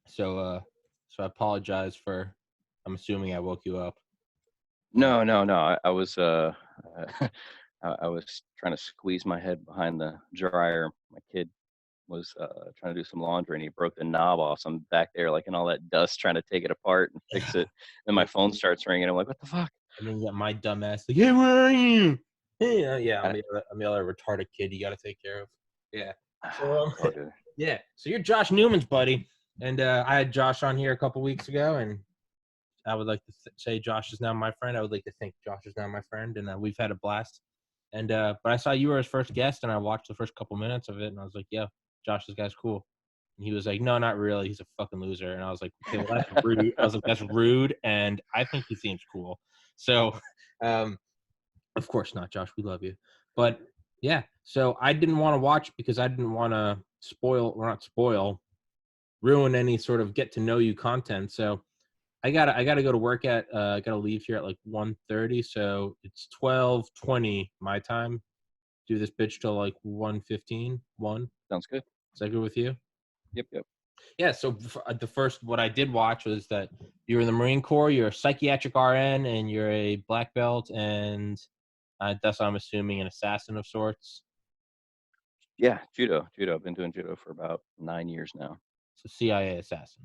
So I apologize for. I'm assuming I woke you up. Uh, No, no, no. I was I was trying to squeeze my head behind the dryer. My kid was trying to do some laundry and he broke the knob off. So I'm back there like in all that dust trying to take it apart and fix it. Then my yeah, phone starts ringing. I'm like, what the fuck? and then you got my dumb ass like, hey, where are you? Hey, yeah, I, I'm the other retarded kid you got to take care of. Yeah. So it's all good. yeah. So you're Josh Newman's buddy, and I had Josh on here a couple weeks ago, and I would like to say Josh is now my friend. I would like to think Josh is now my friend, and we've had a blast. And but I saw you were his first guest, and I watched the first couple minutes of it, and I was like, "Yeah, Josh, this guy's cool." And he was like, "No, not really. He's a fucking loser." And I was like, "Okay, well, that's rude." I was like, "That's rude," and I think he seems cool. So, um, of course not, Josh. We love you, but yeah. So I didn't want to watch because I didn't want to spoil, or not spoil, ruin any sort of get to know you content. So I gotta go to work at I gotta leave here at like 1:30, so it's 12:20 my time. Do this bitch till like 1:15. 1. Sounds good. Is that good with you? Yep, yep. Yeah. So the first what I did watch was that you're in the Marine Corps. You're a psychiatric RN, and you're a black belt, and that's what I'm assuming an assassin of sorts. Yeah, judo. I've been doing judo for about 9 years now. So CIA assassin.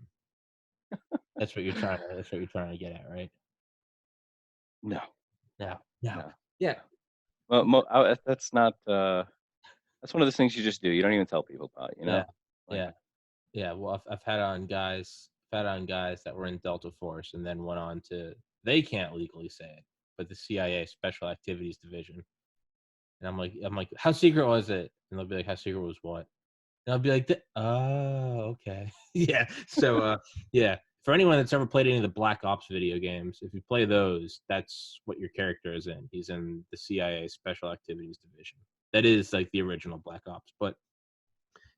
That's what you're trying to. That's what you're trying to get at, right? No, No. No. no, Yeah. no. Well, that's not. That's one of those things you just do. You don't even tell people about. Yeah. Like Yeah. Yeah, well, I've had on guys that were in Delta Force and then went on to they can't legally say it, but the CIA Special Activities Division. And I'm like, how secret was it? And they'll be like, how secret was what? And I'll be like, oh, okay, yeah. So, yeah. For anyone that's ever played any of the Black Ops video games, if you play those, that's what your character is in. He's in the CIA Special Activities Division. That is like the original Black Ops, but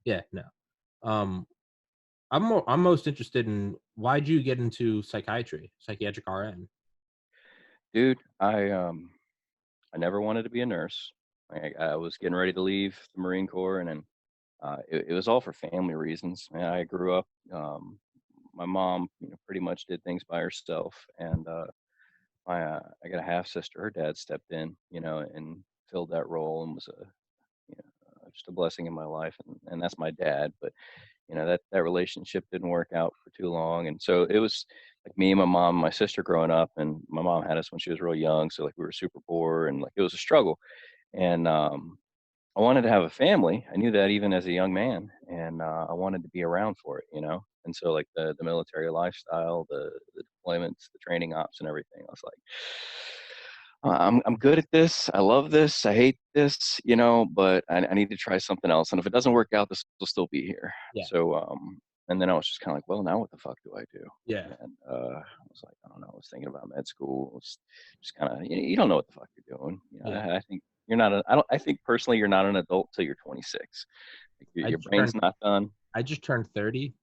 yeah, no. Um, I'm most interested in why'd you get into psychiatry, psychiatric RN? dude, I never wanted to be a nurse. I was getting ready to leave the Marine Corps, and then it was all for family reasons. And I grew up. My mom, pretty much did things by herself, and I got a half sister. Her dad stepped in, and filled that role, and was just a blessing in my life. And that's my dad. But that relationship didn't work out for too long, and so it was like me and my mom, and my sister growing up, and my mom had us when she was real young, so like we were super poor, and like it was a struggle. And I wanted to have a family. I knew that even as a young man, and I wanted to be around for it. And so like the military lifestyle, the deployments, the training ops, and everything. I was like, I'm good at this. I love this. I hate this, but I need to try something else. And if it doesn't work out, this will still be here. Yeah, So, and then I was just kind of like, well, now what the fuck do I do? yeah, And I was like, I don't know. I was thinking about med school. It's just kind of, you don't know what the fuck you're doing. yeah. I think you're not. I don't. I think personally, you're not an adult till you're 26. Like I your just brain's turned not done. I just turned 30,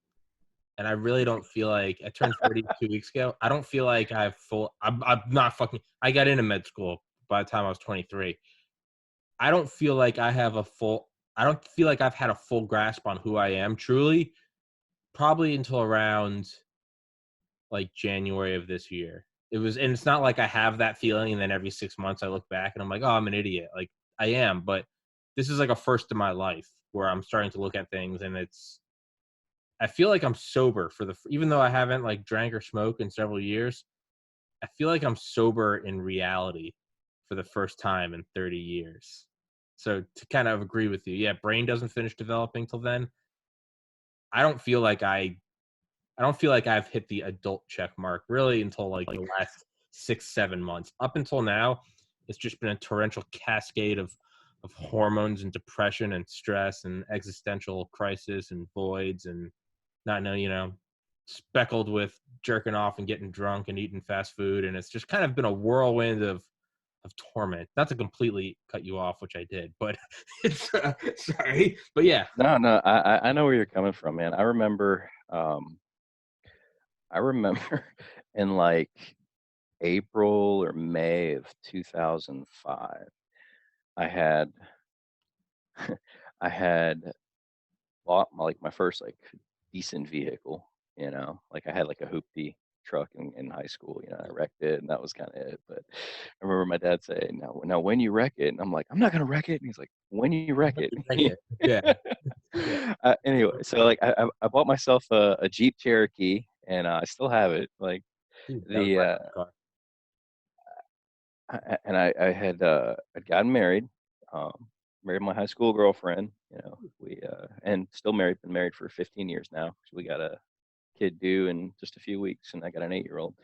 and I really don't feel like I turned 30 2 weeks ago. I don't feel like I have full. I'm not fucking. I got into med school by the time I was 23. I don't feel like I have a full. I don't feel like I've had a full grasp on who I am truly. Probably until around like January of this year. And it's not like I have that feeling and then every 6 months I look back and I'm like, oh, I'm an idiot. Like I am, but this is like a first in my life where I'm starting to look at things and I feel like I'm sober even though I haven't like drank or smoked in several years, I feel like I'm sober in reality for the first time in 30 years. So to kind of agree with you, yeah, brain doesn't finish developing till then. I don't feel like I don't feel like I've hit the adult check mark really until like the last 6, 7 months. Up until now, it's just been a torrential cascade of hormones and depression and stress and existential crisis and voids and not know, speckled with jerking off and getting drunk and eating fast food. And it's just kind of been a whirlwind of torment. Not to completely cut you off, which I did, but it's sorry. But yeah. No, no. I know where you're coming from, man. I remember in like April or May of 2005, I had I had bought my first like decent vehicle, you know, like I had like a hoopty truck in high school, you know, I wrecked it and that was kind of it. But I remember my dad saying, now when you wreck it, and I'm like, I'm not gonna wreck it. And he's like, when you wreck it. Like it. Yeah. Yeah. Anyway, so like I bought myself a Jeep Cherokee and I still have it. Like Dude, that was the my first car. and I had I'd gotten married, um, married my high school girlfriend, you know, we and still married, been married for 15 years now. So we got a kid due in just a few weeks, and I got an 8-year-old.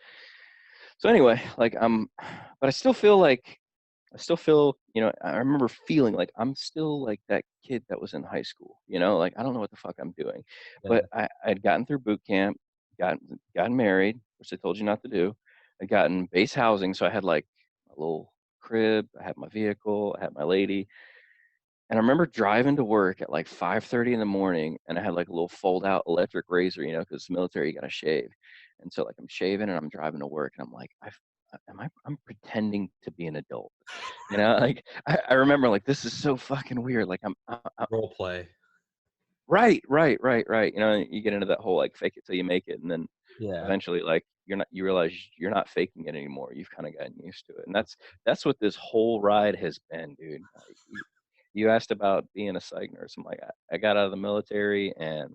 So anyway, like but I still feel, you know, I remember feeling like I'm still like that kid that was in high school, you know, like I don't know what the fuck I'm doing. Yeah. But I'd gotten through boot camp, gotten married, which I told you not to do. I'd gotten base housing, so I had like a little crib, I had my vehicle, I had my lady. And I remember driving to work at like 5:30 in the morning, and I had like a little fold out electric razor, you know, because military, you gotta shave. And so like I'm shaving and I'm driving to work and I'm like, I'm pretending to be an adult. You know, like I remember like this is so fucking weird. Like Role play. right. You know, you get into that whole like fake it till you make it, and then Yeah. eventually like you realize you're not faking it anymore. You've kind of gotten used to it. And that's what this whole ride has been, dude. You asked about being a psych nurse. I'm like, I got out of the military and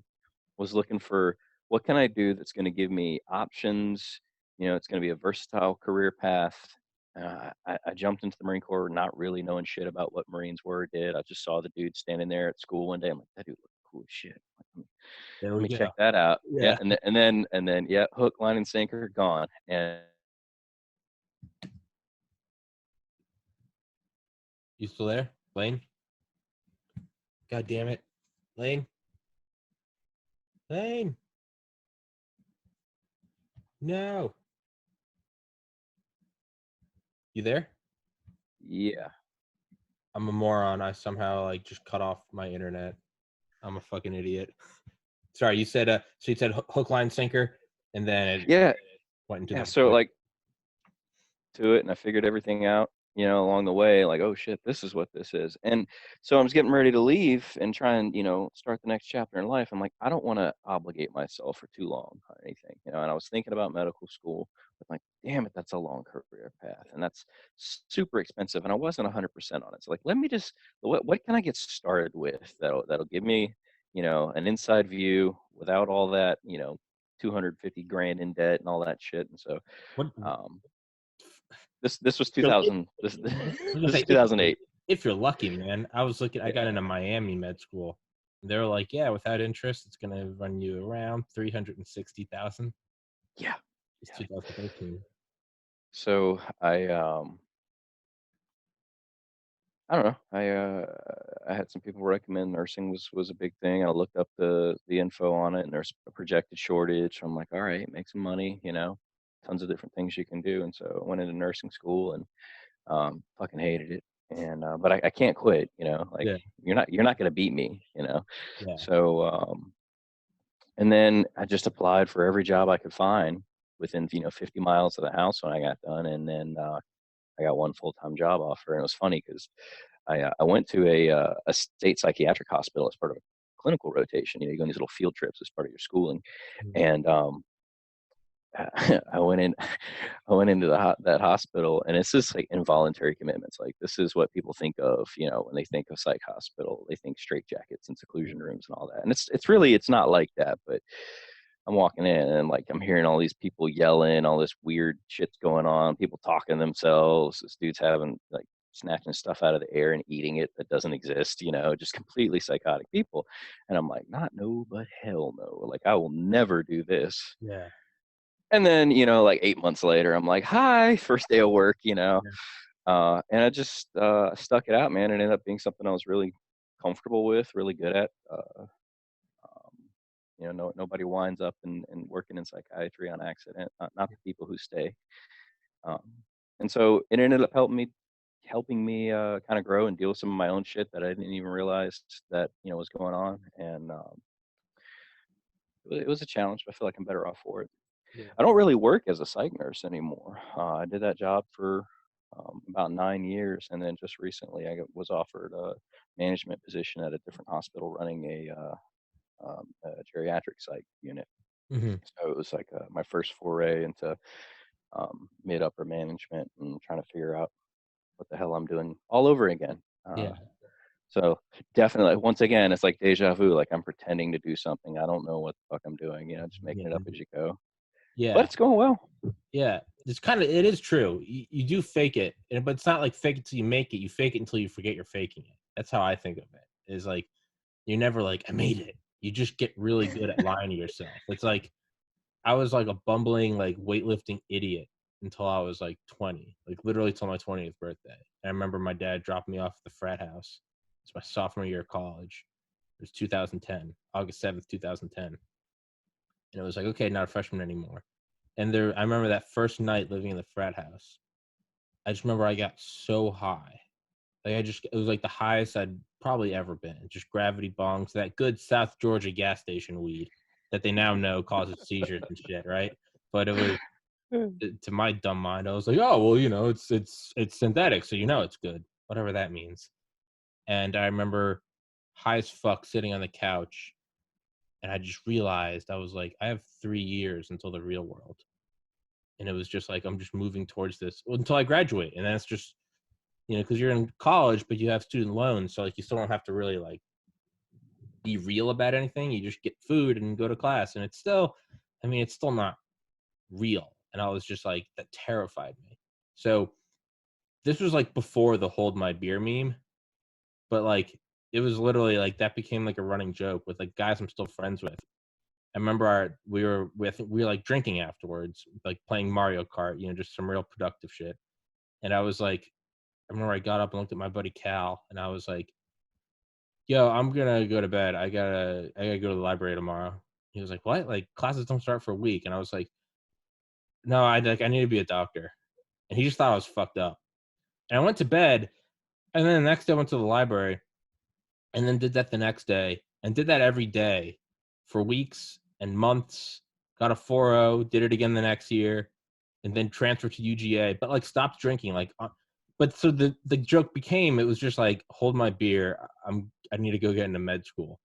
was looking for what can I do that's going to give me options. You know, it's going to be a versatile career path. I jumped into the Marine Corps not really knowing shit about what Marines were or did. I just saw the dude standing there at school one day. I'm like, that dude looked cool as shit. Like, There let we me go. check that out. Yeah, Yeah. and then yeah, hook, line, and sinker, gone. And You still there, Lane? God damn it, Lane. Lane. No. You there? yeah, I'm a moron. I somehow like just cut off my internet. I'm a fucking idiot. Sorry, you said so you said hook, line, sinker, and then it yeah, went into yeah. the So void. like to it and I figured everything out, you know, along the way, like, oh shit, this is what this is. And so I was getting ready to leave and try and, you know, start the next chapter in life. I'm like, I don't want to obligate myself for too long on anything, you know, and I was thinking about medical school, but like, damn it, that's a long career path and that's super expensive. And I wasn't 100% on it. So like, let me just, what can I get started with that'll give me, you know, an inside view without all that, you know, 250 grand in debt and all that shit. And so, What? um, this was If, 2000. This I was gonna this is say 2008. if you're lucky, man. I was looking. I got Yeah, into Miami med school. They were like, yeah, without interest, it's gonna run you around 360,000. yeah, It's yeah. 2013. So I don't know. I had some people recommend nursing was a big thing. I looked up the info on it, and there's a projected shortage. So I'm like, all right, make some money. You know, tons of different things you can do. And so I went into nursing school and fucking hated it. And but I can't quit. You know, like Yeah, you're not gonna beat me. You know, yeah. so and then I just applied for every job I could find within, you know, 50 miles of the house when I got done. And then I got one full-time job offer. And it was funny because I went to a state psychiatric hospital as part of a clinical rotation. You know, you go on these little field trips as part of your schooling. Mm. And I went in, I went into that hospital, and it's just like involuntary commitments. Like this is what people think of, you know, when they think of psych hospital, they think straitjackets and seclusion rooms and all that. And it's really it's not like that. But I'm walking in and like I'm hearing all these people yelling, all this weird shit's going on, people talking to themselves. This dude's having like snatching stuff out of the air and eating it that doesn't exist, you know, just completely psychotic people. And I'm like, not no, but hell no. Like I will never do this. Yeah, And then, you know, like 8 months later, I'm like, hi, first day of work, you know. yeah, And I just stuck it out, man. It ended up being something I was really comfortable with, really good at. Um, you know, nobody winds up and working in psychiatry on accident, not the people who stay. Um, and so it ended up helping me kind of grow and deal with some of my own shit that I didn't even realize that, you know, was going on. And it was a challenge, but I feel like I'm better off for it. yeah. I don't really work as a psych nurse anymore. I did that job for about 9 years, and then just recently was offered a management position at a different hospital running a geriatric psych unit. Mhm. So it was like my first foray into mid upper management and trying to figure out what the hell I'm doing all over again. Yeah. So definitely, once again, it's like deja vu. Like I'm pretending to do something. I don't know what the fuck I'm doing. Just Yeah. making it up as you go. But Yeah. it's going well. Yeah. It is true. You do fake it, but it's not like fake it till you make it. You fake it until you forget you're faking it. That's how I think of it. Is like you're never like, I made it. You just get really good at lying to yourself. It's like I was like a bumbling like weightlifting idiot until I was like 20, like literally till my 20th birthday. I remember my dad dropped me off at the frat house. It's my sophomore year of college. It was 2010, August 7th, 2010. And it was like, okay, not a freshman anymore. And I remember that first night living in the frat house. I just remember I got so high. Like it was like the highest I'd probably ever been. Just gravity bongs, that good South Georgia gas station weed that they now know causes seizures and shit, right? But it was to my dumb mind, I was like, oh well, it's synthetic, so it's good, whatever that means. And I remember high as fuck sitting on the couch, and I just realized I was like, I have 3 years until the real world, and it was just like I'm just moving towards this until I graduate, and then it's just because you're in college, but you have student loans, so like you still don't have to really like be real about anything. You just get food and go to class, and it's still, I mean, it's still not real. And I was just like, that terrified me. So this was like before the hold my beer meme, but like it was literally like that became like a running joke with like guys I'm still friends with. I remember we were like drinking afterwards, like playing Mario Kart, just some real productive shit. And I was like, I remember I got up and looked at my buddy Cal, and I was like, "Yo, I'm gonna go to bed. I gotta go to the library tomorrow." He was like, "What? Like classes don't start for a week?" And I was like, "No, I need to be a doctor." And he just thought I was fucked up. And I went to bed, and then the next day I went to the library, and then did that the next day, and did that every day for weeks and months. Got a 4.0, did it again the next year, and then transferred to UGA. But like stopped drinking. But so the joke became it was just like hold my beer. I need to go get into med school.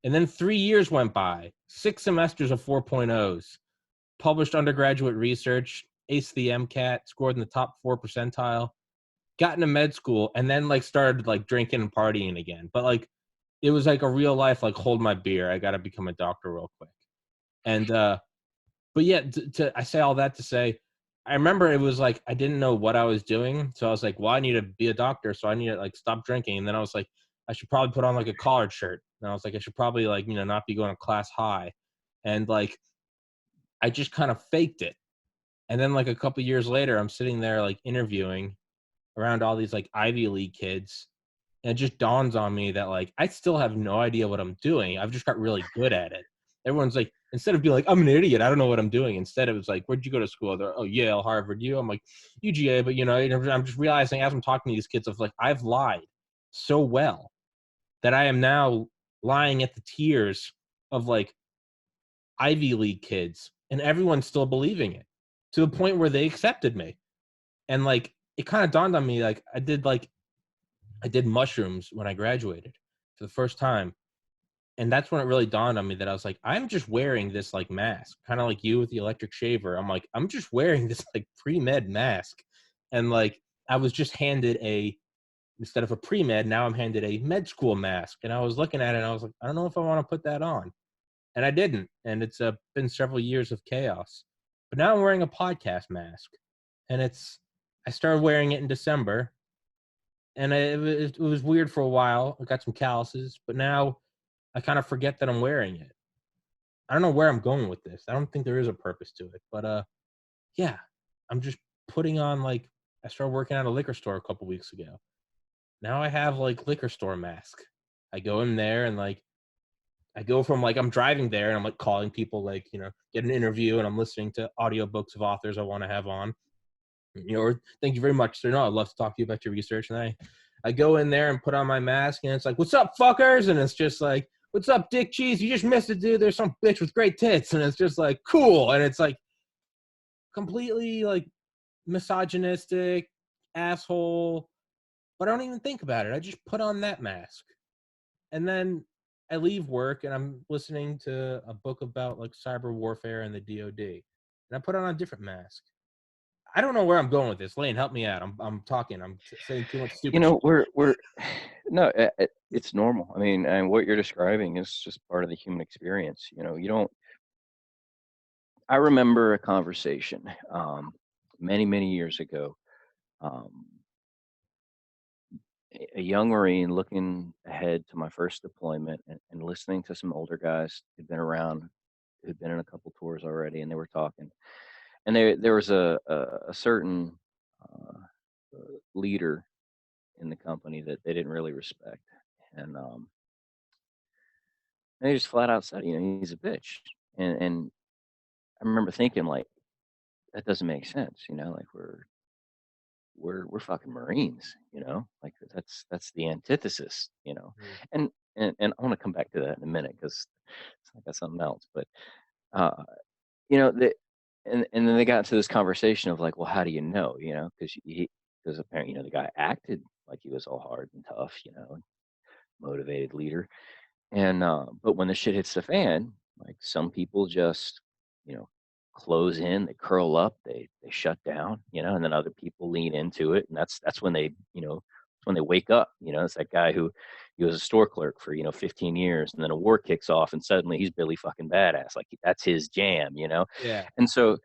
And then 3 years went by, 6 semesters of 4.0s, published undergraduate research, aced the MCAT, scored in the top 4 percentile, got into med school, and then like started like drinking and partying again. But like it was like a real life, like hold my beer. I got to become a doctor real quick. And but yeah, I say all that to say, I remember it was like I didn't know what I was doing, so I was like, well, I need to be a doctor, so I need to like stop drinking. And then I was like, I should probably put on like a collared shirt. And I was like, I should probably like not be going to class high, and like I just kind of faked it. And then like a couple years later, I'm sitting there like interviewing around all these like Ivy League kids, and it just dawns on me that like I still have no idea what I'm doing. I've just got really good at it. Everyone's like, instead of being like, I'm an idiot, I don't know what I'm doing. Instead, it was like, where'd you go to school? They're, oh, Yale, Harvard, you. I'm like, UGA, but I'm just realizing as I'm talking to these kids, of like, I've lied so well that I am now lying at the tears of like Ivy League kids, and everyone's still believing it to the point where they accepted me. And like, it kind of dawned on me, like, I did mushrooms when I graduated for the first time. And that's when it really dawned on me that I was like, I'm just wearing this like mask, kind of like you with the electric shaver. I'm like, I'm just wearing this like pre-med mask. And like, I was just handed instead of a pre-med, now I'm handed a med school mask. And I was looking at it and I was like, I don't know if I want to put that on. And I didn't. And it's been several years of chaos. But now I'm wearing a podcast mask. And I started wearing it in December. And it was weird for a while. I got some calluses, but now I kind of forget that I'm wearing it. I don't know where I'm going with this. I don't think there is a purpose to it, but yeah, I'm just putting on like I started working at a liquor store a couple weeks ago. Now I have like liquor store mask. I go in there and like I go from like I'm driving there and I'm like calling people like get an interview, and I'm listening to audiobooks of authors I want to have on. Or thank you very much, sir. No, I'd love to talk to you about your research. And I go in there and put on my mask, and it's like, what's up, fuckers? And it's just like, what's up, dick cheese? You just missed it, dude. There's some bitch with great tits. And it's just like, cool. And it's like completely like misogynistic, asshole. But I don't even think about it. I just put on that mask. And then I leave work and I'm listening to a book about like cyber warfare and the DoD, and I put on a different mask. I don't know where I'm going with this. Lane, help me out. I'm talking. Saying too much You stupid know, shit. we're no, it's normal. I mean, and what you're describing is just part of the human experience. You know, you don't. I remember a conversation many, many years ago. Um, a young Marine looking ahead to my first deployment and listening to some older guys who'd been around, who'd been in a couple tours already, and they were talking. And there was a certain uh, leader in the company that they didn't really respect, and they just flat out said, you know, he's a bitch. And I remember thinking like that doesn't make sense, you know, like we're fucking Marines, you know, like that's the antithesis, you know. Mm. And and I want to come back to that in a minute because I got something else, but uh, you know, and then they got into this conversation of like, well, how do you know, you know, because apparently, you know, the guy acted like he was all hard and tough, you know, motivated leader. And but when the shit hits the fan, like some people just, you know, close in, they curl up, they shut down, you know, and then other people lean into it, and that's when they, you know, it's when they wake up. You know, it's that guy who he was a store clerk for, you know, 15 years, and then a war kicks off, and suddenly he's Billy fucking badass, like that's his jam, you know. Yeah. And so,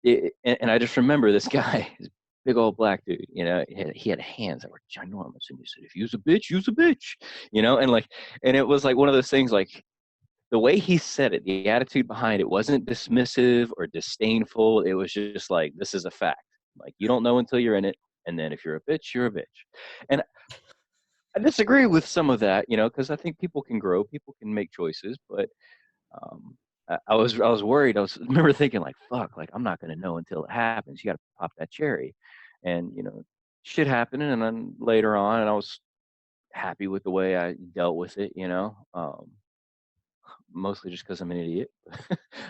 and I just remember this guy, this big old black dude, you know, he had hands that were ginormous, and he said, "If you's a bitch, you's a bitch," you know, and like, and it was like one of those things, like the way he said it, the attitude behind it wasn't dismissive or disdainful. It was just like, this is a fact. Like you don't know until you're in it, and then if you're a bitch, you're a bitch. And I disagree with some of that, you know, because I think people can grow, people can make choices, but um, I was worried. I remember thinking like, fuck, like I'm not gonna know until it happens. You got to pop that cherry, and you know, shit happened, and then later on, and I was happy with the way I dealt with it, you know. Mostly just because I'm an idiot.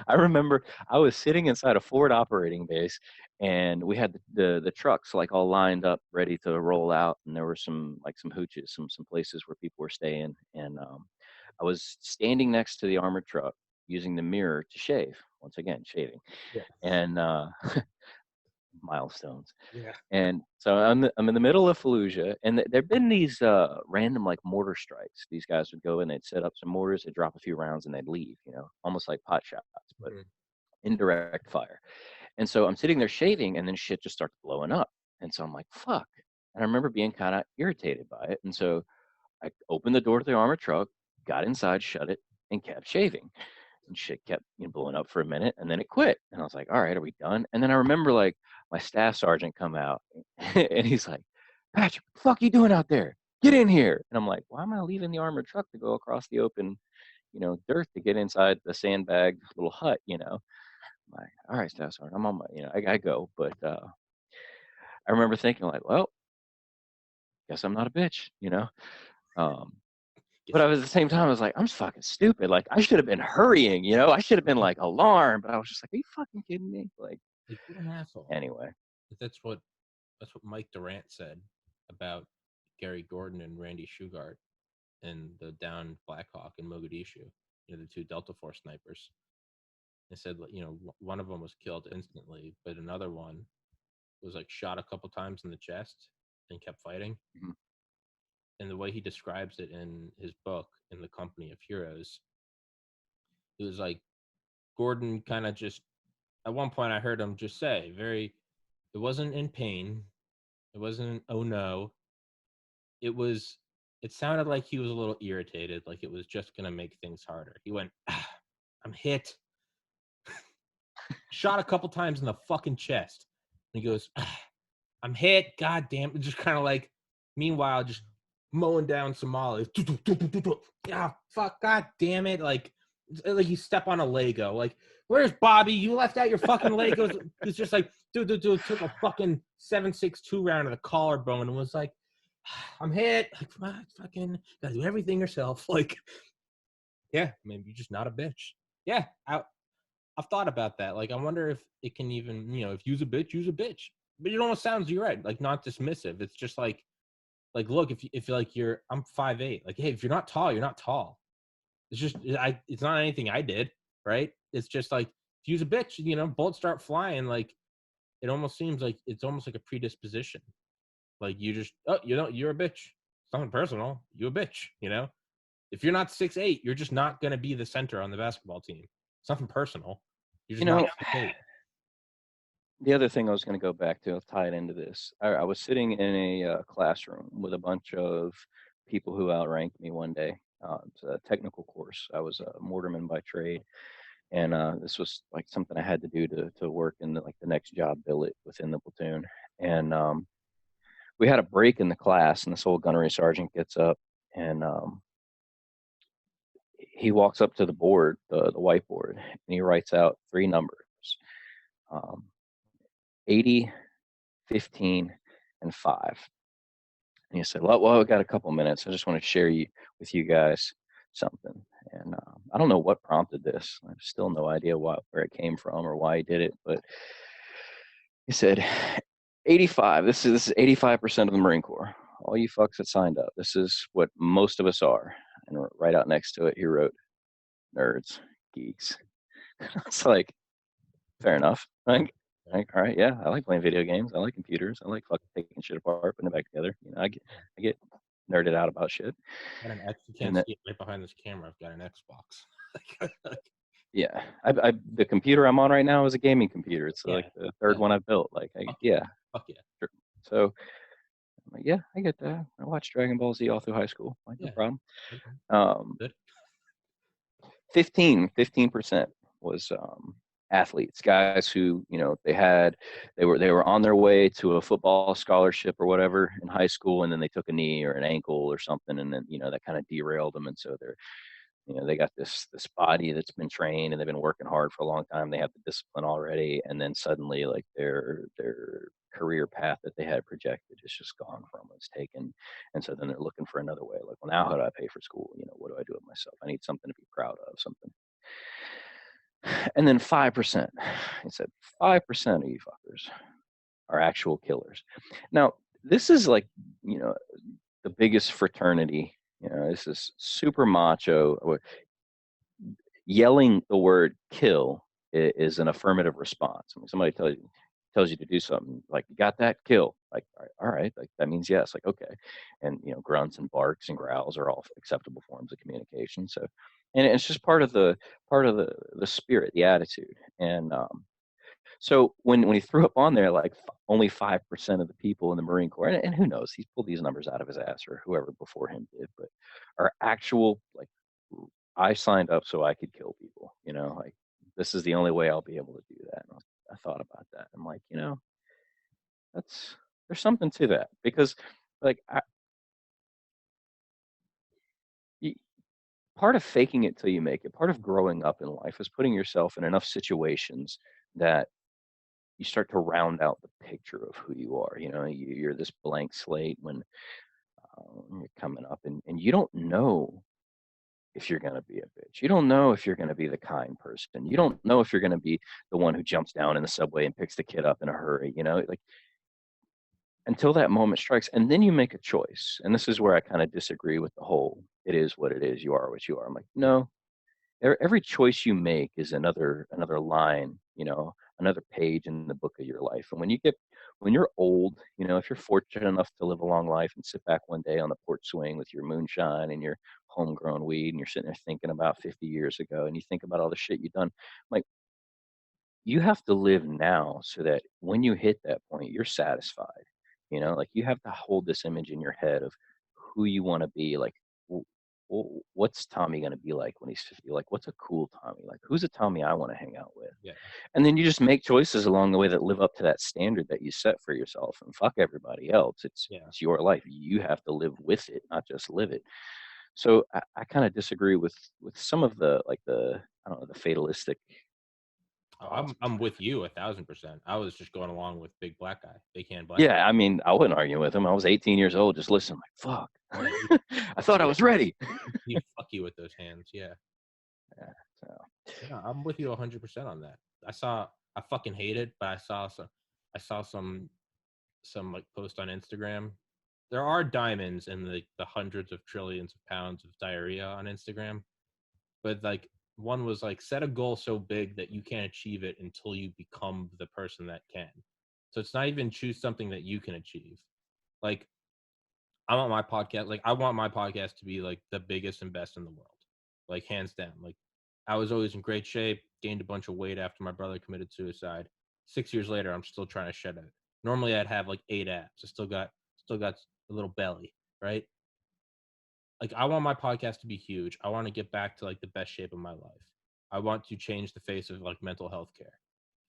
I remember I was sitting inside a forward operating base, and we had the trucks like all lined up, ready to roll out, and there were some like some hooches, some places where people were staying, and I was standing next to the armored truck using the mirror to shave. Once again, shaving, Yeah. and milestones. Yeah. And so I'm in the middle of Fallujah, and there've been these random like mortar strikes. These guys would go and they'd set up some mortars, they'd drop a few rounds, and they'd leave. You know, almost like pot shots, but Mhm. indirect fire. And so I'm sitting there shaving, and then shit just starts blowing up. And so I'm like, fuck. And I remember being kind of irritated by it. And so I opened the door to the armored truck, got inside, shut it, and kept shaving. And shit kept, you know, blowing up for a minute, and then it quit. And I was like, all right, are we done? And then I remember like my staff sergeant come out and he's like, Patrick, what the fuck you doing out there? Get in here. And I'm like, why am I leaving the armored truck to go across the open, you know, dirt to get inside the sandbag little hut, you know? I'm like, all right, staff sergeant, I'm on my, you know, I go. But I remember thinking like, well, guess I'm not a bitch, you know? Um, But Guess I was at the same time, I was like, I'm fucking stupid. Like, I should have been hurrying, you know? I should have been like alarmed, but I was just like, are you fucking kidding me? Like, like you're an asshole. anyway. That's what Mike Durant said about Gary Gordon and Randy Shugart and the downed Blackhawk in Mogadishu. You know, the two Delta Force snipers. They said, you know, one of them was killed instantly, but another one was like shot a couple times in the chest and kept fighting. Mhm. And the way he describes it in his book, In the Company of Heroes, it was like Gordon kind of just, at one point I heard him just say, it wasn't in pain. It wasn't, oh no. It it sounded like he was a little irritated, like it was just going to make things harder. He went, I'm hit. Shot a couple times in the fucking chest. And he goes, I'm hit. God damn it. Just kind of like, meanwhile, just mowing down Somalis. Yeah, fuck. God damn it. Like you step on a Lego. Like, where's Bobby? You left out your fucking Legos. It's just like, dude, took a fucking 7.62 round of the collarbone and was like, I'm hit. Like, fucking gotta do everything yourself. Like, yeah, maybe you're just not a bitch. Yeah, I've thought about that. Like, I wonder if it can even, you know, if use a bitch, use a bitch. But it almost sounds, you're right, like not dismissive. It's just like look, if like I'm 5'8", like hey, if you're not tall, you're not tall. It's just it's not anything I did, right? It's just like if you's a bitch, bullets start flying. Like it almost seems like it's almost like a predisposition. Like you just you're a bitch. It's nothing personal. You a bitch. If you're not 6'8", you're just not gonna be the center on the basketball team. It's nothing personal. You're You just not know, 6'8". the other thing I was going to go back to, I'll tie it into this. I was sitting in a classroom with a bunch of people who outranked me one day. It's a technical course. I was a mortarman by trade, and this was like something I had to do to work in the next job billet within the platoon. And we had a break in the class, and this old gunnery sergeant gets up and he walks up to the board, the whiteboard, and he writes out three numbers: um, 80, 15, and 5. And he said, well, I've got a couple minutes. I just want to share with you guys something. And I don't know what prompted this. I have still no idea where it came from or why he did it. But he said, 85. This is 85% of the Marine Corps. All you fucks that signed up. This is what most of us are. And right out next to it, he wrote, nerds, geeks. It's like, fair enough. Like, all right, yeah, I like playing video games. I like computers. I like fucking taking shit apart, putting it back together. I get nerded out about shit. Got an X. You And can't that, see it right behind this camera. I've got an Xbox. yeah, the computer I'm on right now is a gaming computer. It's like Yeah, the third yeah. one I've built. Like, Fuck yeah. yeah, Fuck yeah. sure. So I'm like, yeah, I get that. I watched Dragon Ball Z all through high school. Like, no Yeah. problem. Okay. Um, Good. 15% was athletes, guys who they were on their way to a football scholarship or whatever in high school, and then they took a knee or an ankle or something, and then that kind of derailed them, and so they got this body that's been trained and they've been working hard for a long time. They have the discipline already, and then suddenly like their career path that they had projected is just gone from them. It's taken, and so then they're looking for another way. Like, well, now how do I pay for school? What do I do with myself? I need something to be proud of, something. And then 5%, he said, 5% of you fuckers are actual killers. Now, this is like, the biggest fraternity. This is super macho. Yelling the word kill is an affirmative response. I mean, somebody tells you to do something, like, you got that, kill, like, all right, like that means yes, like, okay. And grunts and barks and growls are all acceptable forms of communication. So, and it's just part of the spirit, the attitude. And so when he threw up on there, like, only 5% of the people in the Marine Corps, and who knows, he's pulled these numbers out of his ass or whoever before him did, but are actual, like, I signed up so I could kill people. Like, this is the only way I'll be able to do that. And I thought about that. I'm like, that's there's something to that, because, like, y- part of faking it till you make it, part of growing up in life is putting yourself in enough situations that you start to round out the picture of who you are. You're this blank slate when you're coming up, and you don't know if you're going to be a bitch. You don't know if you're going to be the kind person. You don't know if you're going to be the one who jumps down in the subway and picks the kid up in a hurry, like, until that moment strikes. And then you make a choice. And this is where I kind of disagree with the whole, it is what it is, you are what you are. I'm like, no, every choice you make is another line, another page in the book of your life. And when you're old, if you're fortunate enough to live a long life and sit back one day on the porch swing with your moonshine and your homegrown weed, and you're sitting there thinking about 50 years ago, and you think about all the shit you've done, like, you have to live now so that when you hit that point, you're satisfied. Like, you have to hold this image in your head of who you want to be. Like, what's Tommy going to be like when he's 50? Like, what's a cool Tommy? Like, who's a Tommy I want to hang out with? Yeah. And then you just make choices along the way that live up to that standard that you set for yourself, and fuck everybody else. It's Yeah. it's your life. You have to live with it, not just live it. So I kind of disagree with some of the, like, the, I don't know, the fatalistic Oh, uh, I'm with you 1,000%. I was just going along with big black guy, big hand black yeah, I mean, I wouldn't argue with him. I was 18 years old, just listening, like, fuck. guy. Yeah, I thought I was ready. he fuck you with those hands. Yeah. Yeah, so, Yeah, I'm with you 100% on that. I fucking hate it, but I saw some like post on Instagram. There are diamonds in the hundreds of trillions of pounds of diarrhea on Instagram. but like one was like set a goal so big that you can't achieve it until you become the person that can. So it's not even choose something that you can achieve. Like I want my podcast to be like the biggest and best in the world, like hands down. Like I was always in great shape, gained a bunch of weight after my brother committed suicide. 6 years later, I'm still trying to shed it. Normally, I'd have like 8 abs. I still got a little belly, right? Like I want my podcast to be huge. I want to get back to like the best shape of my life. I want to change the face of like mental health care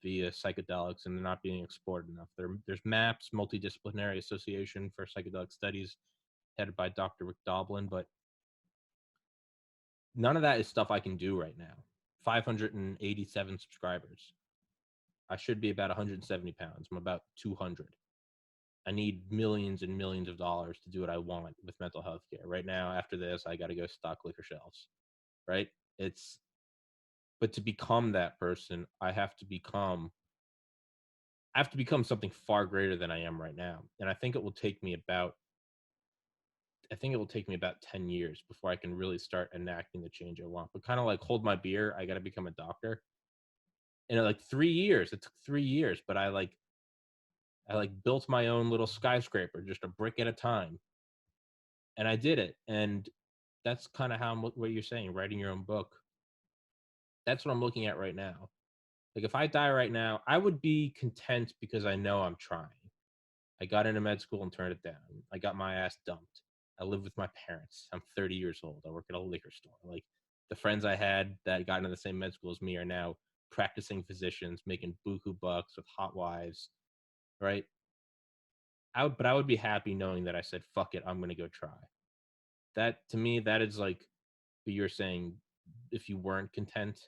via psychedelics, and they're not being explored enough. There's MAPS, Multidisciplinary Association for Psychedelic Studies, headed by Dr. Rick Doblin, but none of that is stuff I can do right now. 587 subscribers. I should be about 170 pounds. I'm about 200. I need millions and millions of dollars to do what I want with mental health care. Right now, after this, I got to go stock liquor shelves, right? But to become that person, I have to become something far greater than I am right now. And I think it will take me about 10 years before I can really start enacting the change I want. But kind of like hold my beer, I got to become a doctor. And like 3 years, it took 3 years, but I built my own little skyscraper, just a brick at a time. And I did it. And that's kind of what you're saying, writing your own book. That's what I'm looking at right now. Like if I die right now, I would be content because I know I'm trying. I got into med school and turned it down. I got my ass dumped. I live with my parents. I'm 30 years old. I work at a liquor store. Like the friends I had that got into the same med school as me are now practicing physicians, making buku bucks with hot wives, right? But I would be happy knowing that I said, fuck it, I'm going to go try. That, to me, that is like what you're saying, if you weren't content.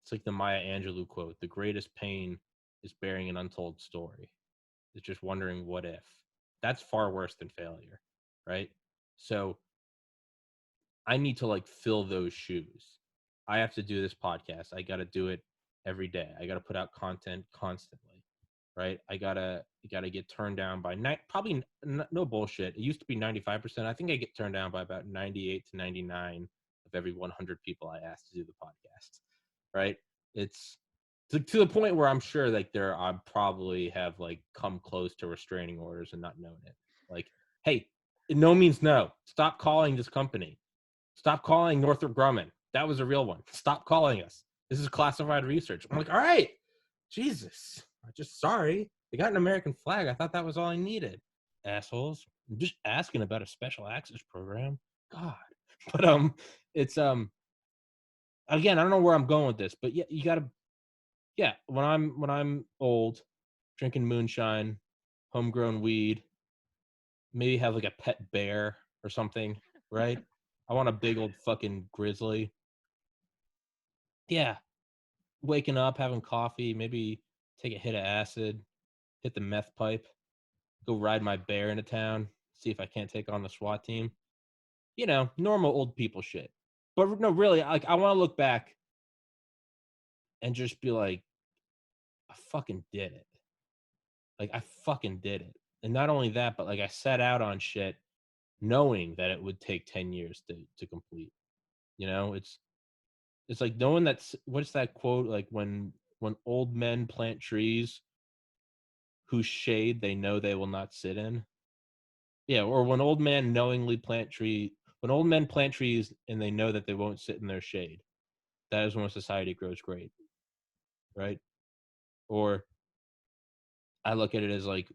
It's like the Maya Angelou quote, the greatest pain is bearing an untold story. It's just wondering what if. That's far worse than failure, right? So I need to like fill those shoes. I have to do this podcast. I got to do it every day. I got to put out content constantly, right? I gotta get turned down by probably no bullshit. It used to be 95%. I think I get turned down by about 98 to 99 of every 100 people I ask to do the podcast, right? It's to the point where I'm sure like I probably have like come close to restraining orders and not known it. Like, hey, no means no. Stop calling this company. Stop calling Northrop Grumman. That was a real one. Stop calling us. This is classified research. I'm like, all right, Jesus. I'm just sorry. They got an American flag. I thought that was all I needed. Assholes. I'm just asking about a special access program. God. But it's again, I don't know where I'm going with this, but yeah, you gotta when I'm old, drinking moonshine, homegrown weed, maybe have like a pet bear or something, right? I want a big old fucking grizzly. Yeah. Waking up, having coffee, maybe take a hit of acid, hit the meth pipe, go ride my bear into town, see if I can't take on the SWAT team. You know, normal old people shit. But no, really, like I want to look back and just be like, I fucking did it. Like I fucking did it. And not only that, but like I set out on shit knowing that it would take 10 years to complete. You know, it's like knowing that's what's that quote, like when old men plant trees whose shade they know they will not sit in. Yeah, or when old men when old men plant trees and they know that they won't sit in their shade. That is when society grows great, right? Or I look at it as like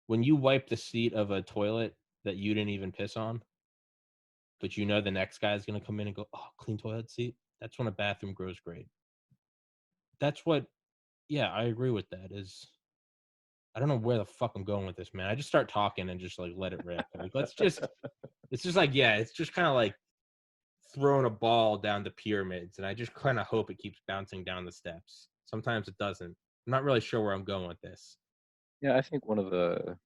when you wipe the seat of a toilet that you didn't even piss on, but you know the next guy is going to come in and go, "Oh, clean toilet seat." That's when a bathroom grows great. That's what yeah, I agree with that. Is I don't know where the fuck I'm going with this, man. I just start talking and just like let it rip. Like it's just like it's just kind of like throwing a ball down the pyramids, and I just kind of hope it keeps bouncing down the steps. Sometimes it doesn't. I'm not really sure where I'm going with this. Yeah, I think one of the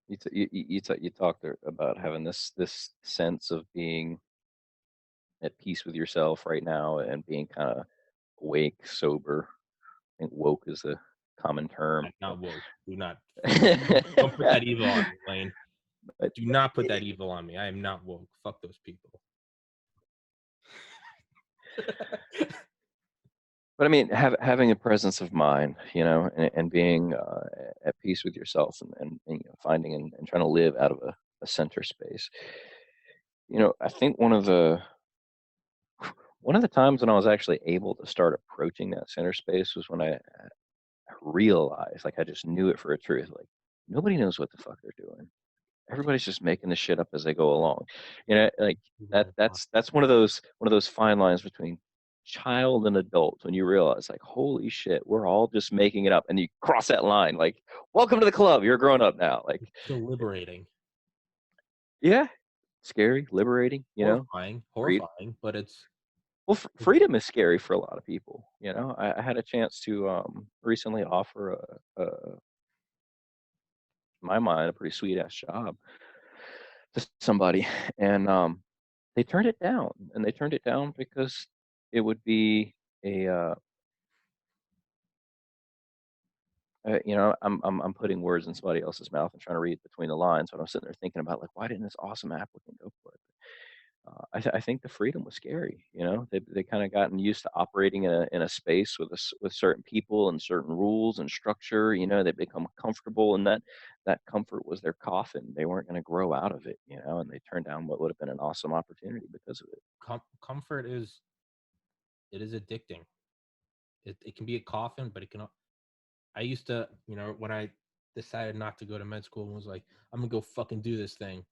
you talked about having this sense of being at peace with yourself right now and being kind of awake, sober. I think woke is a common term. I'm not woke. Do not don't put that evil on me, Lane. But Do not put that evil on me. I am not woke. Fuck those people. But I mean, having a presence of mind, and being at peace with yourself, and finding and trying to live out of a center space. I think one of the times when I was actually able to start approaching that center space was when I realized, like, I just knew it for a truth, like, nobody knows what the fuck they're doing. Everybody's just making this shit up as they go along. Like, that's one of those fine lines between child and adult, when you realize, like, holy shit, we're all just making it up, and you cross that line, like, welcome to the club, you're a grown up now. Like, So liberating, yeah, scary, liberating, horrifying, free. horrifying, but Well, it's freedom is scary for a lot of people. I had a chance to recently offer in my mind, a pretty sweet ass job to somebody, and they turned it down, and they turned it down because it would be a I'm putting words in somebody else's mouth and trying to read between the lines, but I'm sitting there thinking about, like, why didn't this awesome applicant go for it? I think the freedom was scary. They kind of gotten used to operating in a space with certain people and certain rules and structure. They become comfortable, and that comfort was their coffin. They weren't going to grow out of it. And they turned down what would have been an awesome opportunity because of it. comfort is addicting. It can be a coffin, but it can. I used to, when I decided not to go to med school and was like, I'm gonna go fucking do this thing.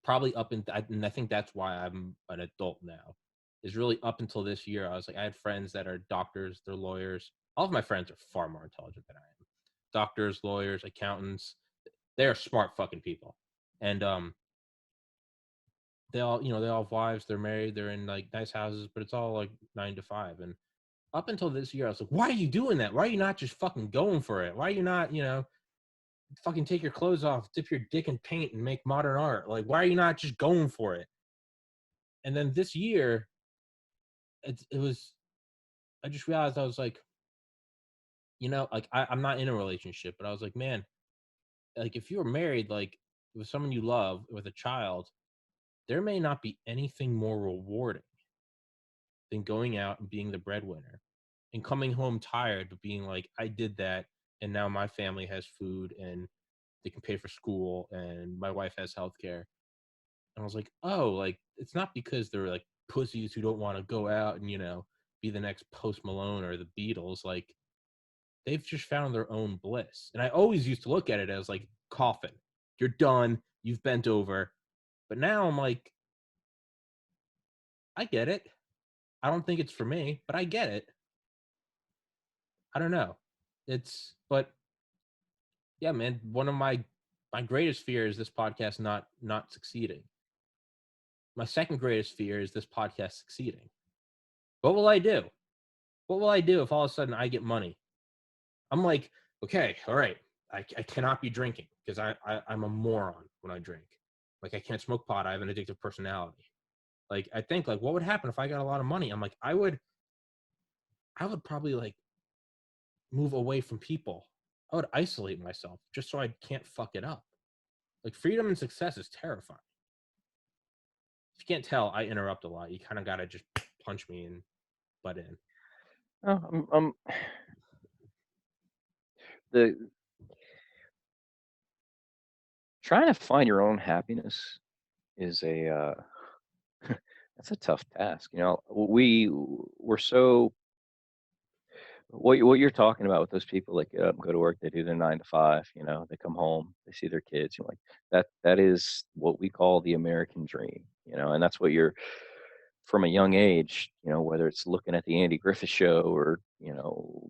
Probably and I think that's why I'm an adult now. Is really up until this year, I was like, I had friends that are doctors, they're lawyers. All of my friends are far more intelligent than I am. Doctors, lawyers, accountants, they are smart fucking people. And they all have wives, they're married, they're in like nice houses, but it's all like 9 to 5. And up until this year, I was like, why are you doing that? Why are you not just fucking going for it? Why are you not, fucking take your clothes off, dip your dick in paint and make modern art? Like, why are you not just going for it? And then this year, it was, I just realized I was like, like I'm not in a relationship, but I was like, man, like if you were married, like with someone you love, with a child, there may not be anything more rewarding than going out and being the breadwinner and coming home tired, but being like, I did that. And now my family has food and they can pay for school and my wife has health care. And I was like, oh, like it's not because they're like pussies who don't want to go out and, be the next Post Malone or the Beatles. Like they've just found their own bliss. And I always used to look at it as like coffin. You're done. You've bent over. But now I'm like, I get it. I don't think it's for me, but I get it. I don't know. But yeah, man, one of my greatest fear is this podcast not succeeding. My second greatest fear is this podcast succeeding. What will I do? What will I do if all of a sudden I get money? I'm like, okay, all right, I cannot be drinking because I'm a moron when I drink. Like I can't smoke pot. I have an addictive personality. Like I think like what would happen if I got a lot of money? I'm like I would probably like move away from people. I would isolate myself just so I can't fuck it up. Like freedom and success is terrifying. If you can't tell, I interrupt a lot. You kind of gotta just punch me and butt in. Oh, the trying to find your own happiness is that's a tough task. We're so what you're talking about with those people that get up and go to work, they do their 9 to 5, they come home, they see their kids, like that is what we call the American dream, and that's what you're from a young age, whether it's looking at the Andy Griffith show or,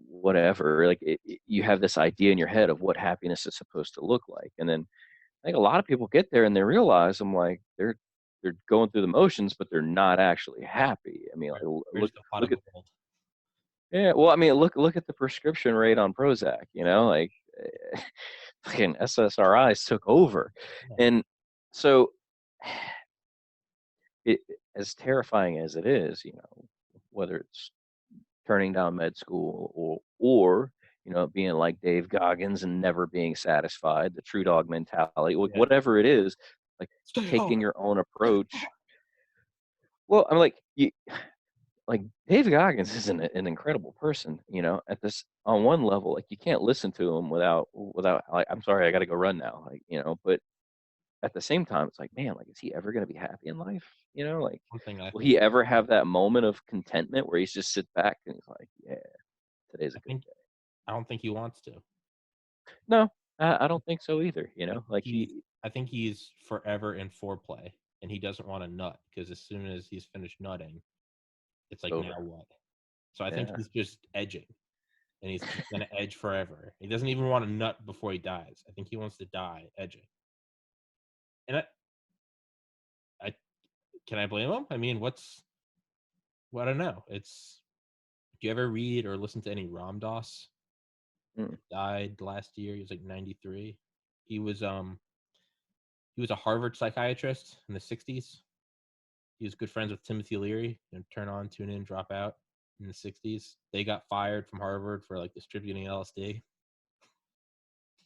whatever, like you have this idea in your head of what happiness is supposed to look like. And then I think a lot of people get there and they realize I'm like, they're going through the motions, but they're not actually happy. I mean, like, Where's the pot look of at gold? yeah. Well, I mean, look at the prescription rate on Prozac. Like fucking SSRIs took over, Yeah. and so it as terrifying as it is, whether it's turning down med school or being like Dave Goggins and never being satisfied, the true dog mentality, Yeah. whatever it is, like Stay hard. taking your own Stay approach. hard. Well, I'm like like Dave Goggins is an incredible person, you know, at this on one level, like you can't listen to him without like, I'm sorry, I got to go run now, like, you know, but at the same time, it's like, man, like, is he ever going to be happy in life? You know, like, One thing I will think he ever have that moment of contentment where he's just sit back and he's like, yeah, today's a I good think day. I don't think he wants to. No, I don't think so either. You I know, think like he's I think he's forever in foreplay, and he doesn't want to nut because as soon as he's finished nutting, it's it's like now over. what? So I think Yeah. he's just edging, and he's just gonna edge forever. He doesn't even want to nut before he dies. I think he wants to die edging. And I can I blame him? I mean, well, I don't know. Do you ever read or listen to any Ram Dass? Mm. Died last year. He was like 93. He was um he was a Harvard psychiatrist in the 60s. He was good friends with Timothy Leary, turn on, tune in, drop out in the 60s. They got fired from Harvard for like distributing LSD.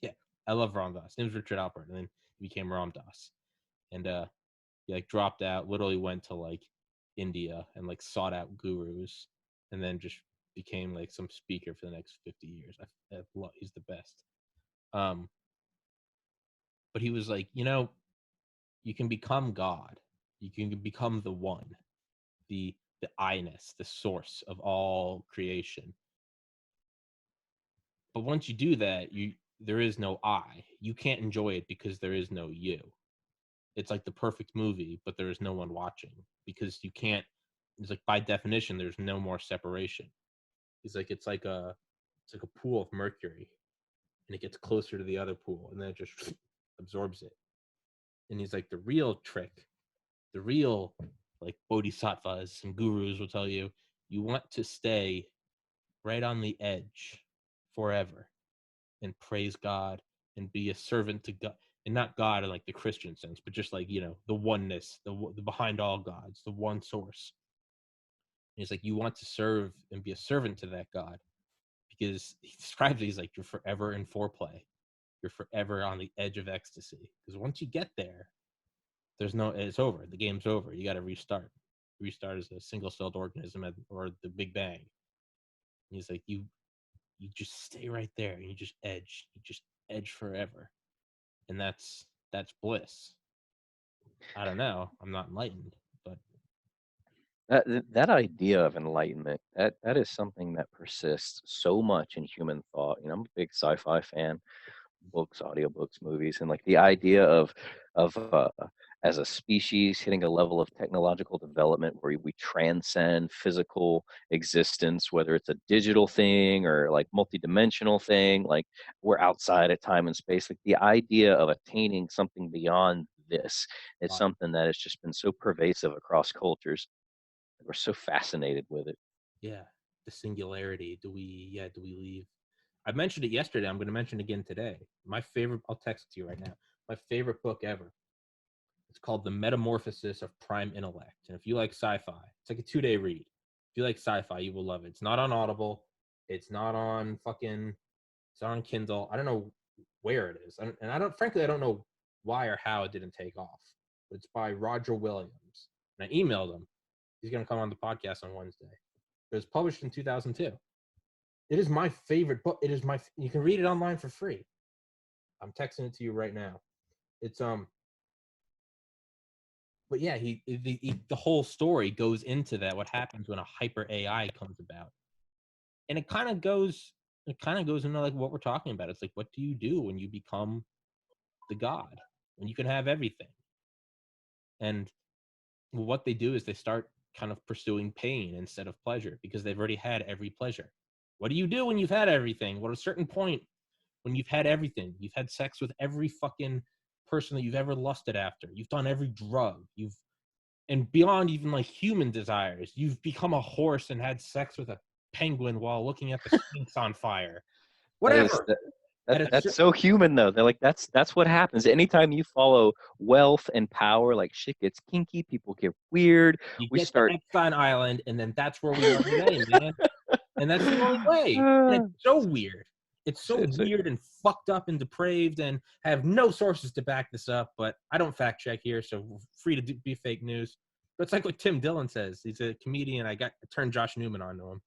Yeah, I love Ram Dass. His name was Richard Alpert, and then he became Ram Dass. And he like dropped out, literally went to like India and like sought out gurus, and then just became like some speaker for the next 50 years. He's the best. Um, but he was like, you can become God. You can become the one, the I-ness, the source of all creation. But once you do that, there is no I. You can't enjoy it because there is no you. It's like the perfect movie, but there is no one watching because you can't. It's like by definition, there's no more separation. He's like it's like a pool of mercury, and it gets closer to the other pool, and then it just absorbs it. And he's like the real trick, the real like bodhisattvas and gurus will tell you, you want to stay right on the edge forever and praise God and be a servant to God, and not God in like the Christian sense, but just like the oneness, the behind all gods, the one source. And he's like, you want to serve and be a servant to that God because he describes it. He's like, you're forever in foreplay. You're forever on the edge of ecstasy because once you get there, it's over. The game's over. You got to restart. Restart as a single-celled organism or the Big Bang. And he's like, you just stay right there and you just edge forever, and that's bliss. I don't know, I'm not enlightened, but That idea of enlightenment, that is something that persists so much in human thought. You know, I'm a big sci-fi fan, books, audiobooks, movies, and like the idea of as a species hitting a level of technological development where we transcend physical existence, whether it's a digital thing or like multidimensional thing, like we're outside of time and space. Like the idea of attaining something beyond this is something that has just been so pervasive across cultures. We're so fascinated with it. yeah, the singularity. Do we leave? I mentioned it yesterday, I'm going to mention it again today. My favorite, I'll text it to you right now, my favorite book ever. It's called The Metamorphosis of Prime Intellect, and if you like sci-fi, it's like a 2-day read. If you like sci-fi, you will love it. It's not on Audible, it's not on it's on Kindle. I don't know where it is, and frankly, I don't know why or how it didn't take off. But it's by Roger Williams, and I emailed him. He's going to come on the podcast on Wednesday. It was published in 2002. It is my favorite book. You can read it online for free. I'm texting it to you right now. It's but yeah, the whole story goes into that. What happens when a hyper AI comes about, and it kind of goes into like what we're talking about. It's like, what do you do when you become the god, when you can have everything? And what they do is they start kind of pursuing pain instead of pleasure because they've already had every pleasure. What do you do when you've had everything? Well, at a certain point, when you've had everything, you've had sex with every fucking person that you've ever lusted after, you've done every drug, and beyond even like human desires, you've become a horse and had sex with a penguin while looking at the Sphinx on fire. That is Whatever. At a that's so human though. They're like that's what happens. Anytime you follow wealth and power, like shit gets kinky, people get weird. You We get to start Epstein Island, and then that's where we are today, man. And that's the only way. And Uh, it's so weird. It's so so weird and fucked up and depraved, and I have no sources to back this up, but I don't fact check here, so free to be fake news. But it's like what Tim Dillon says. He's a comedian. I turned Josh Newman onto him.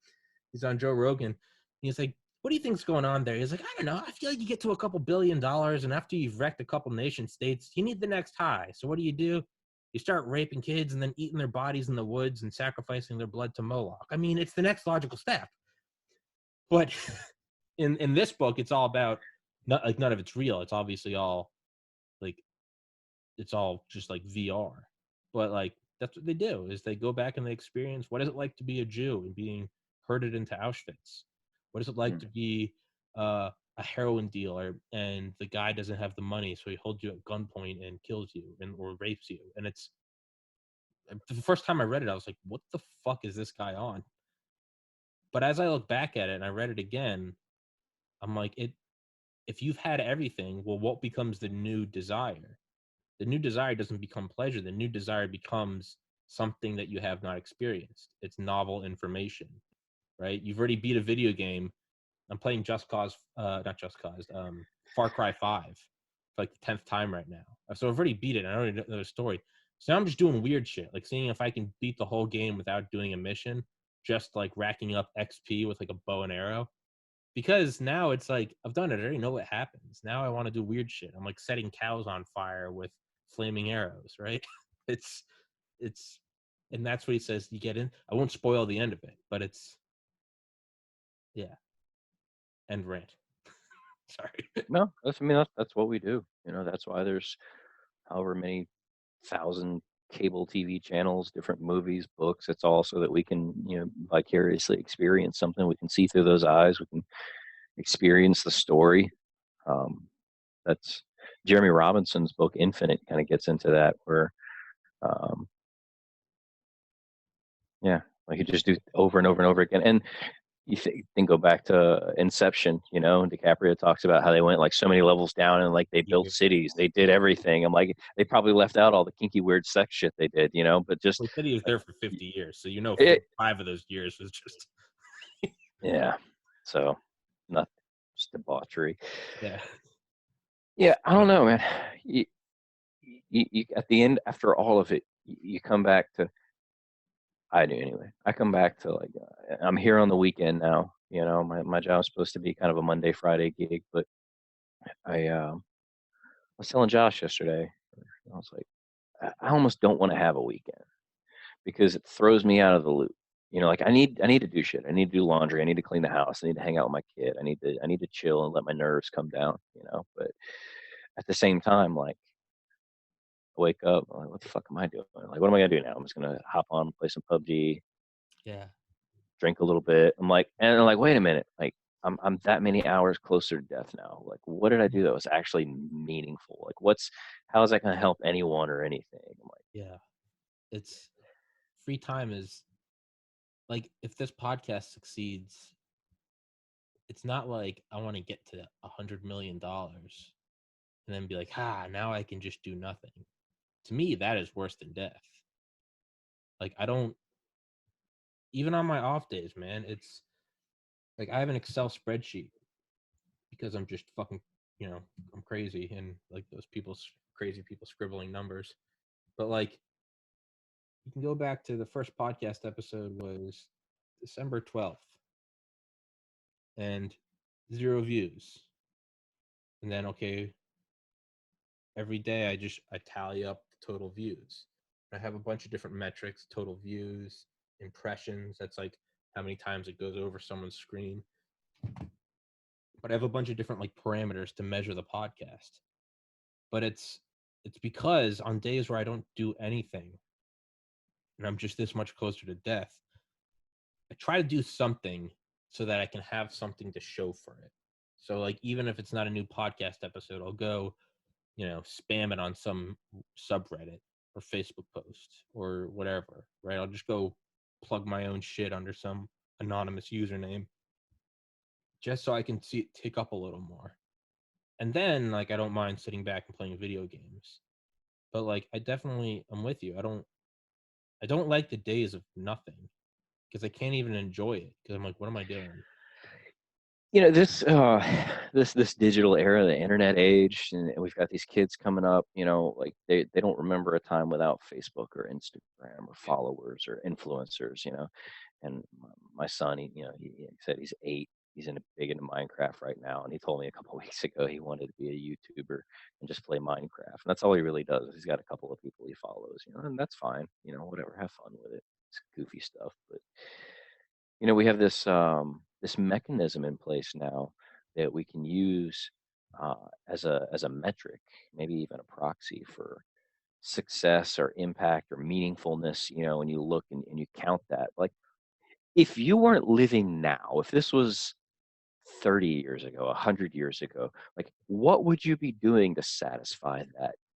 He's on Joe Rogan. He's like, what do you think's going on there? He's like, I don't know. I feel like you get to a couple $1 billion, and after you've wrecked a couple nation states, you need the next high. So what do? You start raping kids and then eating their bodies in the woods and sacrificing their blood to Moloch. I mean, it's the next logical step. But in this book, it's all about none of it's real. It's obviously all like it's all just like VR. But like that's what they do is they go back and they experience what is it like to be a Jew and being herded into Auschwitz. What is it like to be a heroin dealer and the guy doesn't have the money, so he holds you at gunpoint and kills you or rapes you. And it's the first time I read it, I was like, what the fuck is this guy on? But as I look back at it and I read it again, I'm like, if you've had everything, well, what becomes the new desire? The new desire doesn't become pleasure. The new desire becomes something that you have not experienced. It's novel information, right? You've already beat a video game. I'm playing not Just Cause, Far Cry 5 for like the 10th time right now. So I've already beat it. I already know the story. So now I'm just doing weird shit, like seeing if I can beat the whole game without doing a mission, just like racking up XP with like a bow and arrow. Because now it's like I've done it. I already know what happens. Now I want to do weird shit. I'm like setting cows on fire with flaming arrows, right? it's it's and that's what he says you get in. I won't spoil the end of it, but it's yeah. End rant. Sorry. No, that's what we do. That's why there's however many thousand cable TV channels, different movies, books. It's all so that we can, vicariously experience something. We can see through those eyes. We can experience the story. That's Jeremy Robinson's book Infinite kind of gets into that, where um, yeah, like you just do over and over and over again. And you think go back to Inception, DiCaprio talks about how they went like so many levels down and like they built cities, they did everything. I'm like, they probably left out all the kinky weird sex shit they did, but just Well, he said he was like there for 50 years, so it, 45 of those years was just yeah. So not just debauchery. yeah. Yeah, I don't know, man. You at the end, after all of it, you come back to, I do anyway. I come back to like, I'm here on the weekend now. My job's supposed to be kind of a Monday, Friday gig, but I was telling Josh yesterday, I was like, I almost don't want to have a weekend because it throws me out of the loop. Like I need to do shit. I need to do laundry. I need to clean the house. I need to hang out with my kid. I need to chill and let my nerves come down. But at the same time, like I wake up, I'm like, what the fuck am I doing? Like, what am I gonna do now? I'm just gonna hop on, play some PUBG, Yeah. drink a little bit. I'm like, wait a minute, like I'm that many hours closer to death now. Like, what did I do that was actually meaningful? Like, how is that gonna help anyone or anything? I'm like, Yeah. It's free time is like if this podcast succeeds, it's not like I want to get to $100 million and then be like, now I can just do nothing. To me, that is worse than death. Like I don't even on my off days, man, it's like I have an Excel spreadsheet because I'm just fucking, I'm crazy and like those crazy people scribbling numbers. But like you can go back to the first podcast episode was December 12th and 0 views. And then okay, every day I tally up the total views. I have a bunch of different metrics, total views, impressions, that's like how many times it goes over someone's screen. But I have a bunch of different like parameters to measure the podcast. But it's because on days where I don't do anything and I'm just this much closer to death, I try to do something so that I can have something to show for it. So like even if it's not a new podcast episode, I'll go, spam it on some subreddit or Facebook post or whatever, right? I'll just go plug my own shit under some anonymous username just so I can see it tick up a little more. And then like I don't mind sitting back and playing video games. But like I'm with you. I don't like the days of nothing because I can't even enjoy it because I'm like, what am I doing? This digital era, the internet age, and we've got these kids coming up, like they don't remember a time without Facebook or Instagram or followers or influencers. And my son, he said he's 8. He's big into Minecraft right now, and he told me a couple weeks ago he wanted to be a YouTuber and just play Minecraft. And that's all he really does. He's got a couple of people he follows, and that's fine. Whatever, have fun with it. It's goofy stuff, but we have this mechanism in place now that we can use as a metric, maybe even a proxy for success or impact or meaningfulness. When you look and you count that, like if you weren't living now, if this was 30 years ago, 100 years ago, like what would you be doing to satisfy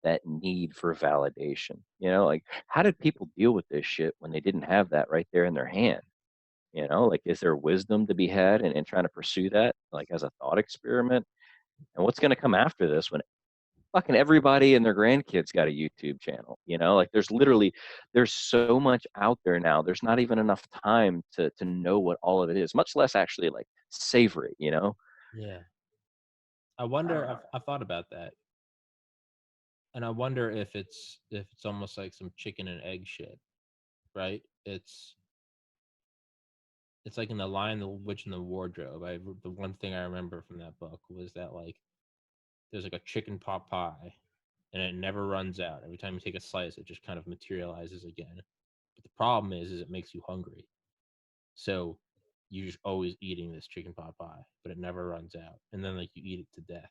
that need for validation? Like how did people deal with this shit when they didn't have that right there in their hand? Like, is there wisdom to be had in trying to pursue that, like, as a thought experiment? And what's going to come after this when fucking everybody and their grandkids got a YouTube channel? Like, there's so much out there now. There's not even enough time to know what all of it is, much less actually like savor it. Yeah. I wonder. Uh, I've thought about that, and I wonder if it's almost like some chicken and egg shit, right? It's like in The Lion, the Witch, and the Wardrobe. The one thing I remember from that book was that like there's like a chicken pot pie, and it never runs out. Every time you take a slice, it just kind of materializes again. But the problem is it makes you hungry. So you're just always eating this chicken pot pie, but it never runs out. And then like you eat it to death.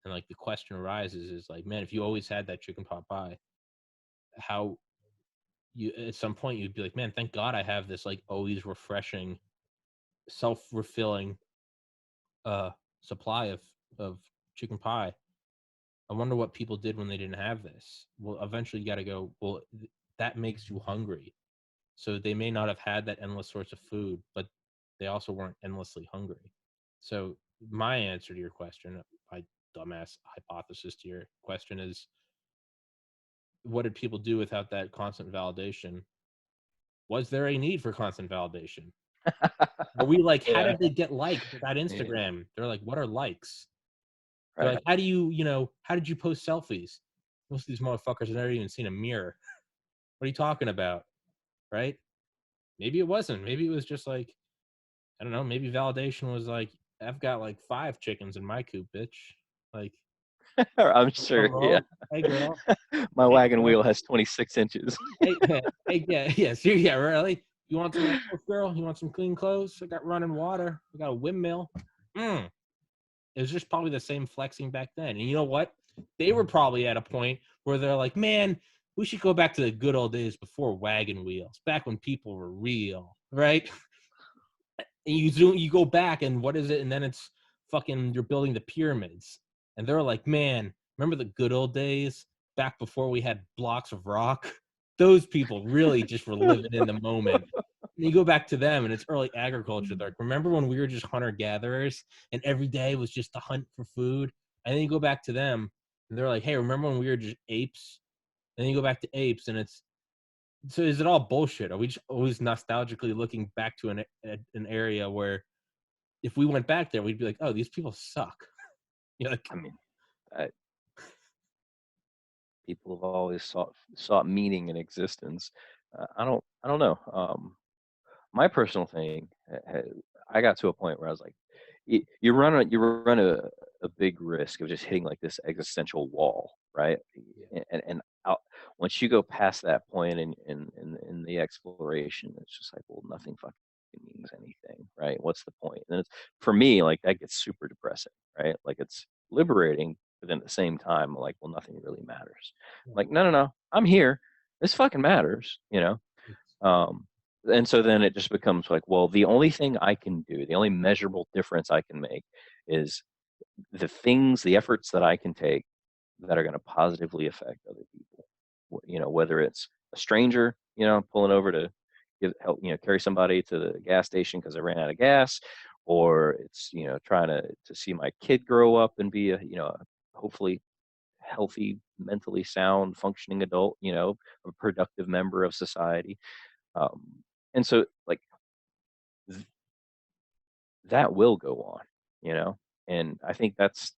And like the question arises is like, man, if you always had that chicken pot pie, how you at some point you'd be like, man, thank God I have this like always refreshing, self-refilling uh supply of chicken pie. I wonder what people did when they didn't have this. Well, eventually you got to go, well, that makes you hungry. So they may not have had that endless source of food, but they also weren't endlessly hungry. So my answer to your question, my dumbass hypothesis to your question is, what did people do without that constant validation? Was there a need for constant validation? Are we like, how yeah, did they get likes without yeah, Instagram? They're like, what are likes? They're right. like, how do how did you post selfies? Most of these motherfuckers have never even seen a mirror. What are you talking about? Right? Maybe it wasn't. Maybe it was just like, I don't know. Maybe validation was like, I've got like 5 chickens in my coop, bitch. Like, I'm come sure. Yeah, home. Hey, girl. my Hey, wagon girl. wheel has 26 inches. Hey, hey, yeah, yeah, yeah, really? You want some animals, girl? You want some clean clothes? I got running water. I got a windmill. Mm. It was just probably the same flexing back then. And you know what? They were probably at a point where they're like, man, we should go back to the good old days before wagon wheels, back when people were real, right? And you go back, and what is it? And then it's fucking you're building the pyramids, and they're like, man, remember the good old days back before we had blocks of rock? Those people really just were living in the moment. And you go back to them, and it's early agriculture. They're like, remember when we were just hunter gatherers, and every day was just to hunt for food? And then you go back to them, and they're like, hey, remember when we were just apes? And then you go back to apes, and it's so is it all bullshit? Are we just always nostalgically looking back to an area where if we went back there, we'd be like, "Oh, these people suck." You're like, I mean, I, people have always sought meaning in existence. I don't know. My personal thing, I got to a point where I was like, you run a big risk of just hitting like this existential wall, right? yeah, And out, once you go past that point in the exploration, it's just like, well, nothing fucking means anything, right? What's the point? And it's for me, like that gets super depressing, right? Like it's liberating, but then at the same time, like, well, nothing really matters. yeah. Like, no, no, no, I'm here. This fucking matters. It's Um, and so then it just becomes like, well, the only thing I can do, the only measurable difference I can make is the efforts that I can take that are going to positively affect other people. Whether it's a stranger, pulling over to help, carry somebody to the gas station because they ran out of gas, or it's, trying to see my kid grow up and be hopefully healthy, mentally sound, functioning adult, a productive member of society. Um, and so like that will go on, you know? And I think that's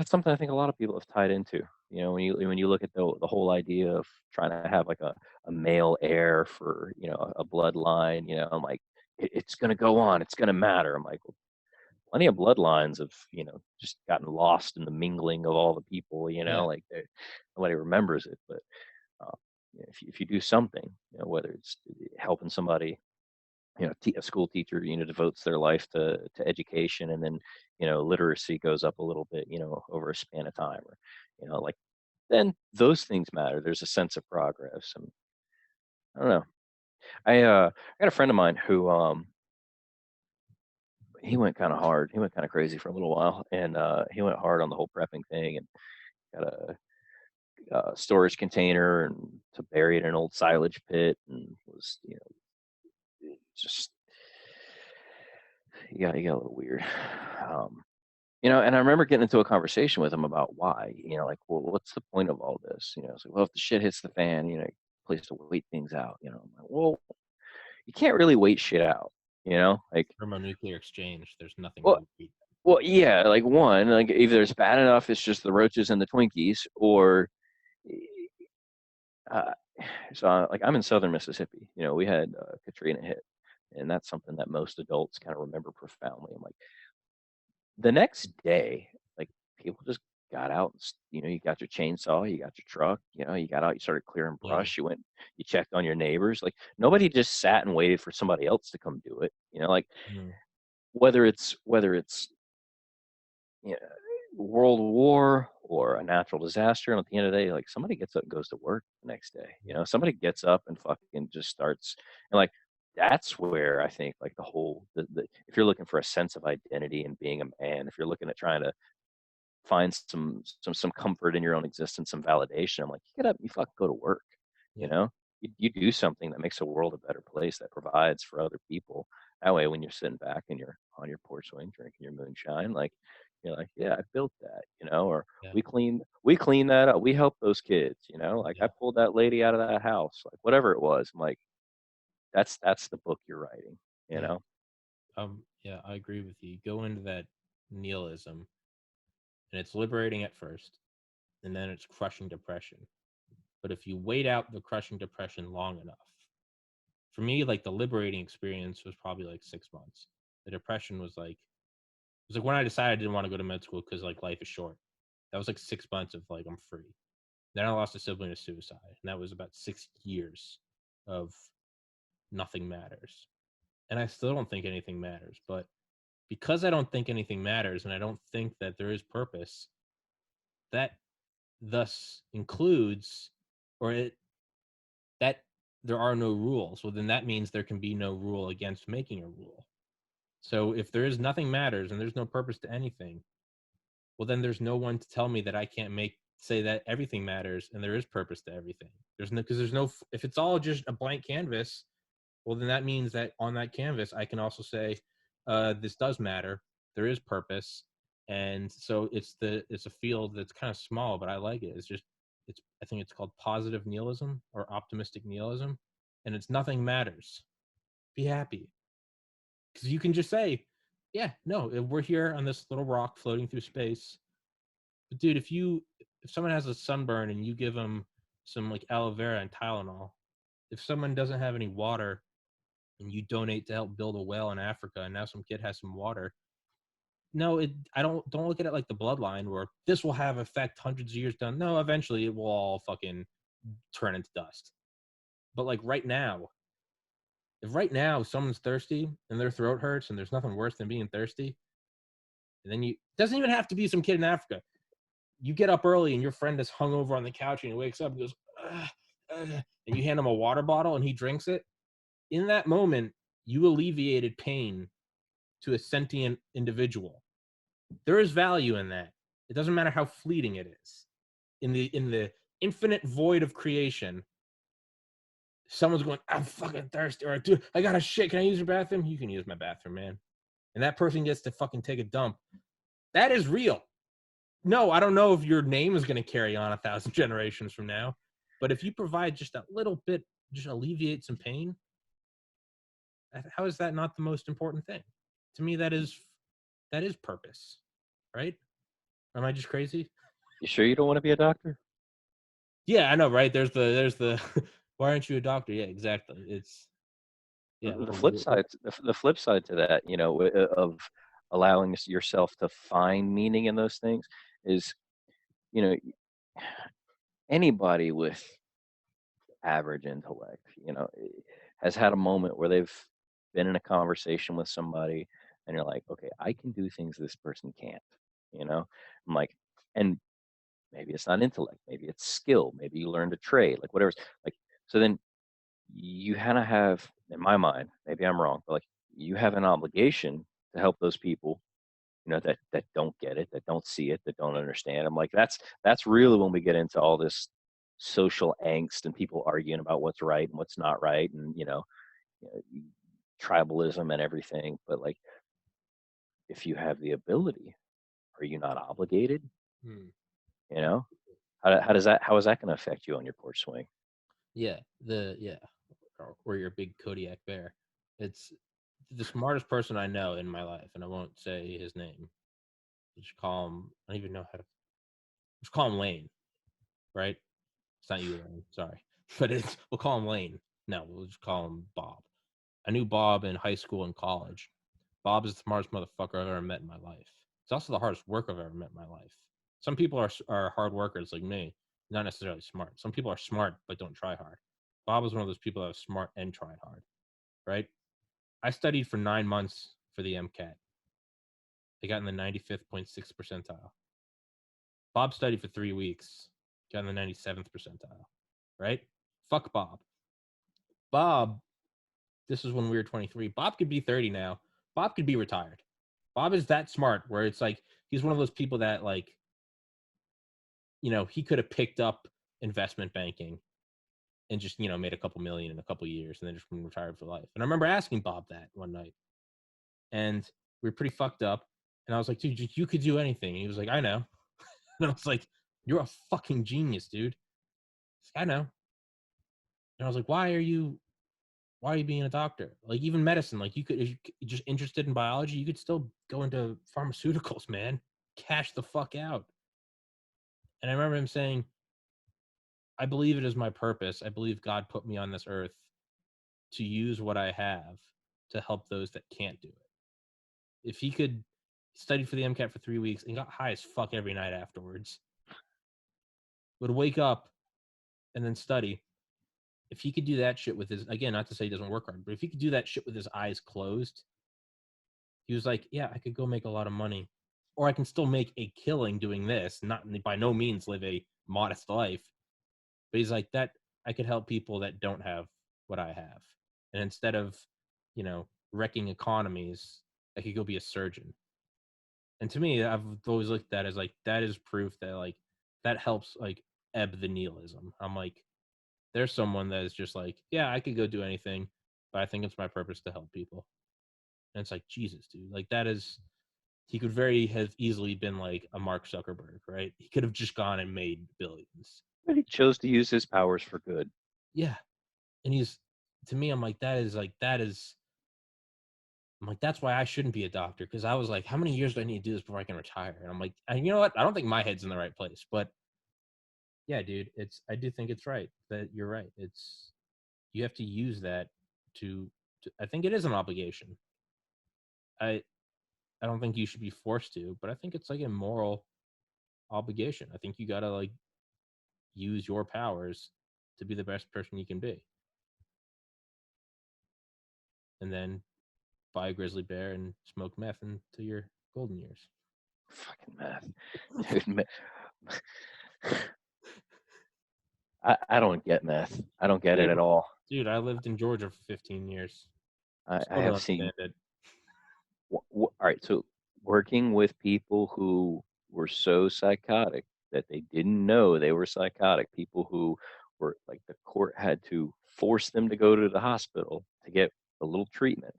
something I think a lot of people have tied into. You know, when you look at the whole idea of trying to have like a male heir for, you know, a bloodline, you know, I'm like, it's gonna go on, it's gonna matter. I'm like, well, plenty of bloodlines have, you know, just gotten lost in the mingling of all the people, you know, Yeah, like nobody remembers it. But uh, if you do something, you know, whether it's helping somebody, you know, a school teacher, you know, devotes their life to education, and then, you know, literacy goes up a little bit, you know, over a span of time, or, you know, like, then those things matter. There's a sense of progress. And I don't know. I got a friend of mine who he went kind of hard. He went kind of crazy for a little while, and he went hard on the whole prepping thing, and got a storage container and to bury it in an old silage pit, and was, you know, just he got a little weird. Um, You know, and I remember getting into a conversation with him about why, you know, like, well, what's the point of all this? You know, it's like, well, if the shit hits the fan, you know, place to wait things out. You know, I'm like, well, you can't really wait shit out. You know, like, thermonuclear exchange. There's nothing well, to beat. yeah, like one, like either it's bad enough, it's just the roaches and the Twinkies, or, uh, like I'm in southern Mississippi. You know, we had Katrina hit, and that's something that most adults kind of remember profoundly. I'm like, the next day, like, people just got out, you know, you got your chainsaw, you got your truck, you know, you got out, you started clearing Yeah. brush, you went, you checked on your neighbors. Like, nobody just sat and waited for somebody else to come do it. You know, like, Mm. whether it's you know, world war or a natural disaster, and at the end of the day, like, somebody gets up and goes to work the next day. You know, somebody gets up and fucking just starts, and like, that's where I think, like, the whole if you're looking for a sense of identity and being a man, if you're looking at trying to find some comfort in your own existence, some validation. I'm like, you get up, you fucking go to work. You Yeah. know, you do something that makes the world a better place, that provides for other people. That way, when you're sitting back and you're on your porch swing drinking your moonshine, like, you're like, yeah, I built that, you know, or Yeah. we cleaned that up. We helped those kids, you know, like, I Yeah. pulled that lady out of that house, like, whatever it was. I'm like, that's the book you're writing, you Yeah. know. Yeah, I agree with you. Go into that nihilism, and it's liberating at first, and then it's crushing depression. But if you wait out the crushing depression long enough, for me, like the liberating experience was probably like 6 months. The depression was like when I decided I didn't want to go to med school because like life is short. That was like 6 months of like I'm free. Then I lost a sibling to suicide, and that was about 6 years of nothing matters. And I still don't think anything matters, but because I don't think anything matters and I don't think that there is purpose, that thus includes or it that there are no rules. Well, then that means there can be no rule against making a rule. So if there is nothing matters and there's no purpose to anything, well then there's no one to tell me that I can't make say that everything matters and there is purpose to everything. There's no because there's no if it's all just a blank canvas, well then that means that on that canvas I can also say this does matter. There is purpose, and so it's a field that's kind of small, but I like it. It's I think it's called positive nihilism or optimistic nihilism, and it's nothing matters. Be happy because you can just say, yeah, no, we're here on this little rock floating through space. But dude, if someone has a sunburn and you give them some like aloe vera and Tylenol, if someone doesn't have any water and you donate to help build a well in Africa, and now some kid has some water. No, I don't look at it like the bloodline where this will have effect hundreds of years down. No, eventually it will all fucking turn into dust. But like right now, if right now someone's thirsty and their throat hurts and there's nothing worse than being thirsty, and then you doesn't even have to be some kid in Africa. You get up early and your friend is hung over on the couch and he wakes up and goes, and you hand him a water bottle and he drinks it. In that moment, you alleviated pain to a sentient individual. There is value in that. It doesn't matter how fleeting it is. In the infinite void of creation, someone's going, I'm fucking thirsty, or dude, I got a shit. Can I use your bathroom? You can use my bathroom, man. And that person gets to fucking take a dump. That is real. No, I don't know if your name is going to carry on 1,000 generations from now, but if you provide just a little bit, just alleviate some pain, How is that not the most important thing? To me, that is purpose, right? Am I just crazy? You sure you don't want to be a doctor? Yeah, I know, right? There's the why aren't you a doctor? Yeah, exactly. It's yeah. The flip side, the flip side to that, you know, of allowing yourself to find meaning in those things is, you know, anybody with average intellect, you know, has had a moment where they've been in a conversation with somebody and you're like, okay, I can do things this person can't, you know? I'm like, and maybe it's not intellect, maybe it's skill, maybe you learned a trade, like whatever. Like, so then you kind of have, in my mind, maybe I'm wrong, but like you have an obligation to help those people, you know, that don't get it, that don't see it, that don't understand. I'm like, that's really when we get into all this social angst and people arguing about what's right and what's not right, and you know, tribalism and everything. But like, if you have the ability, are you not obligated? Hmm. You know, how is that going to affect you on your porch swing? Yeah, or your big Kodiak bear. It's the smartest person I know in my life, and I won't say his name. Just call him. I don't even know how to. Just call him Lane, right? It's not you, Lane. Sorry, but it's we'll call him Lane. No, we'll just call him Bob. I knew Bob in high school and college. Bob is the smartest motherfucker I've ever met in my life. It's also the hardest work I've ever met in my life. Some people are hard workers like me, not necessarily smart. Some people are smart but don't try hard. Bob was one of those people that was smart and tried hard, right? I studied for 9 months for the MCAT. I got in the 95th.6 percentile. Bob studied for 3 weeks, got in the 97th percentile, right? Fuck Bob. Bob, this is when we were 23. Bob could be 30 now. Bob could be retired. Bob is that smart where it's like he's one of those people that like, he could have picked up investment banking and just, made a couple million in a couple years and then just been retired for life. And I remember asking Bob that one night and we were pretty fucked up. And I was like, dude, you could do anything. And he was like, I know. And I was like, you're a fucking genius, dude. He's like, I know. And I was like, why are you being a doctor? Like even medicine, like you could, if you're just interested in biology, you could still go into pharmaceuticals, man. Cash the fuck out. And I remember him saying, I believe it is my purpose. I believe God put me on this earth to use what I have to help those that can't do it. If he could study for the MCAT for 3 weeks and got high as fuck every night afterwards, would wake up and then study. If he could do that shit with his, again, not to say he doesn't work hard, but if he could do that shit with his eyes closed, he was like, yeah, I could go make a lot of money. Or I can still make a killing doing this, not by no means live a modest life. But he's like, that I could help people that don't have what I have. And instead of, wrecking economies, I could go be a surgeon. And to me, I've always looked at that as like that is proof that like that helps like ebb the nihilism. I'm like, there's someone that is just like, yeah, I could go do anything, but I think it's my purpose to help people. And it's like, Jesus, dude, like that is he could very have easily been like a Mark Zuckerberg, right? He could have just gone and made billions. But he chose to use his powers for good. Yeah. And he's to me, I'm like, that's why I shouldn't be a doctor. Cause I was like, how many years do I need to do this before I can retire? And I'm like, and you know what? I don't think my head's in the right place. But yeah, dude, I do think it's right that you're right. It's you have to use that to I think it is an obligation. I I don't think you should be forced to, but I think it's like a moral obligation. I think you gotta like use your powers to be the best person you can be. And then buy a grizzly bear and smoke meth into your golden years. Fucking math, dude. I don't get meth. I don't get it Same. at all. Dude, I lived in Georgia for 15 years. I Still don't have seen. understand it. All right, so working with people who were so psychotic that they didn't know they were psychotic, people who were like the court had to force them to go to the hospital to get a little treatment.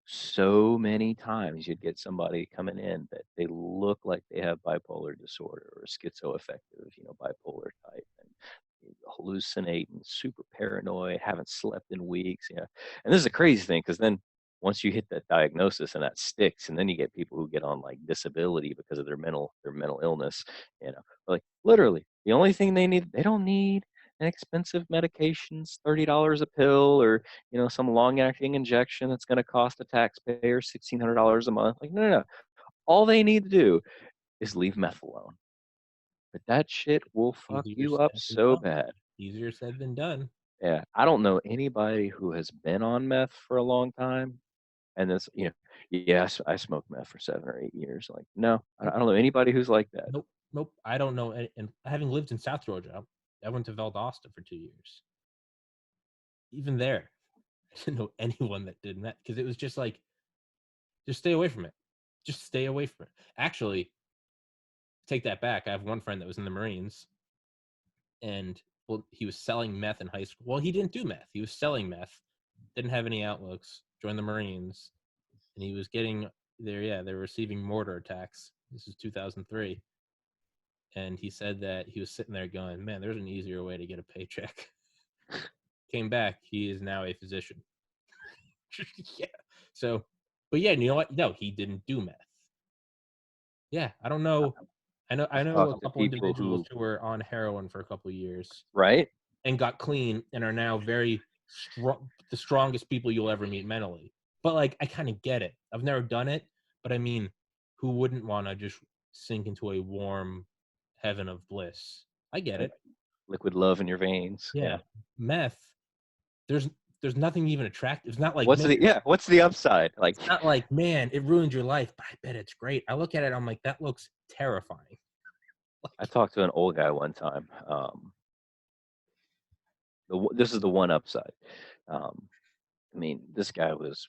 So many times you'd get somebody coming in that they look like they have bipolar disorder or schizoaffective, bipolar type, and hallucinate and super paranoid, haven't slept in weeks. And this is a crazy thing because then once you hit that diagnosis and that sticks, and then you get people who get on like disability because of their mental illness, you know, like literally the only thing they don't need an expensive medications, $30 a pill, or some long acting injection that's going to cost a taxpayer $1,600 a month. Like, no, no, no. All they need to do is leave meth alone. But that shit will fuck Easier you up said than so done. bad. Easier said than done. Yeah, I don't know anybody who has been on meth for a long time, and this, yeah, I smoked meth for 7 or 8 years. Like, no, Nope. I don't know anybody who's like that. Nope. Nope. I don't know. And having lived in South Georgia, I went to Valdosta for 2 years. Even there, I didn't know anyone that did that because it was just like, just stay away from it. Just stay away from it. Actually, take that back. I have one friend that was in the Marines, and well, he was selling meth in high school. Well, he didn't do meth. He was selling meth. Didn't have any outlooks. Joined the Marines, and he was getting there. Yeah, they were receiving mortar attacks. This is 2003, and he said that he was sitting there going, "Man, there's an easier way to get a paycheck." Came back. He is now a physician. Yeah. So, but yeah, you know what? No, he didn't do meth. Yeah, I don't know. I I've know a talked to couple people individuals who, who were on heroin for a couple of years right? and got clean and are now very strong, the strongest people you'll ever meet mentally. But like, I kind of get it. I've never done it, but I mean, who wouldn't want to just sink into a warm heaven of bliss? I get Like it. liquid love in your veins. Yeah, Yeah. meth. There's there's nothing even attractive. It's not like, man, What's the upside? Like, it's not like, man, it ruined your life, but I bet it's great. I look at it, I'm like, that looks terrifying. I Like, talked to an old guy one time. This is the one upside. Um, I mean, this guy was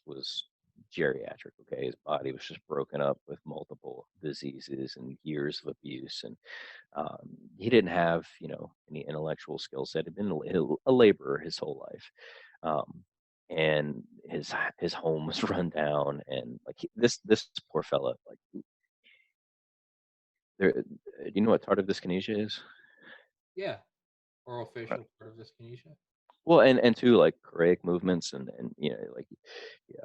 geriatric. Okay, his body was just broken up with multiple diseases and years of abuse, and he didn't have any intellectual skill set. He'd been a laborer his whole life, and his home was run down, and like this poor fella, like there. Do you know what tardive dyskinesia is? yeah, oral Right. facial part of dyskinesia. Well, and too, like choreic movements, and like, yeah,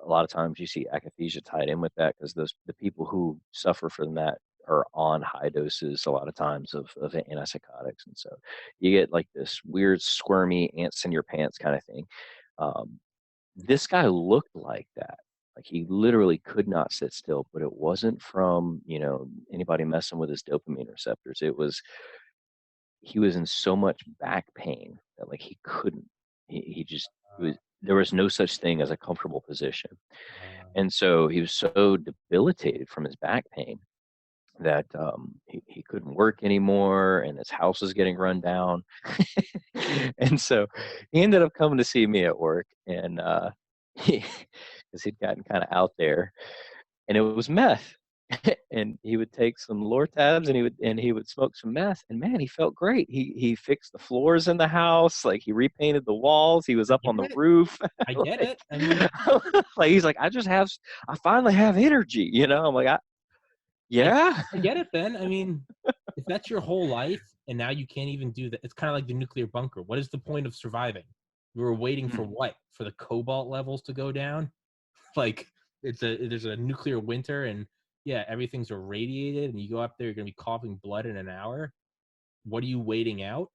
a lot of times you see akathisia tied in with that because the people who suffer from that are on high doses a lot of times of antipsychotics, and so you get like this weird squirmy ants in your pants kind of thing. Um, this guy looked like that. Like he literally could not sit still, but it wasn't from anybody messing with his dopamine receptors. He was in so much back pain that like he couldn't. He just it was there was no such thing as a comfortable position. Uh, And so he was so debilitated from his back pain that he couldn't work anymore, and his house was getting run down. And so he ended up coming to see me at work, and he, because he'd gotten kind of out there, and it was meth. And he would take some Lortabs, and he would smoke some meth, and man, he felt great. He fixed the floors in the house, like he repainted the walls. He was I up get on the it. roof. I get Like, it. I mean, like he's like, I finally have energy. I'm like, I yeah. I get it then. I mean, if that's your whole life and now you can't even do that, it's kind of like the nuclear bunker. What is the point of surviving? You were waiting for Mm. what? For the cobalt levels to go down? Like there's a nuclear winter and yeah, everything's irradiated and you go up there, you're gonna be coughing blood in an hour. What are you waiting out?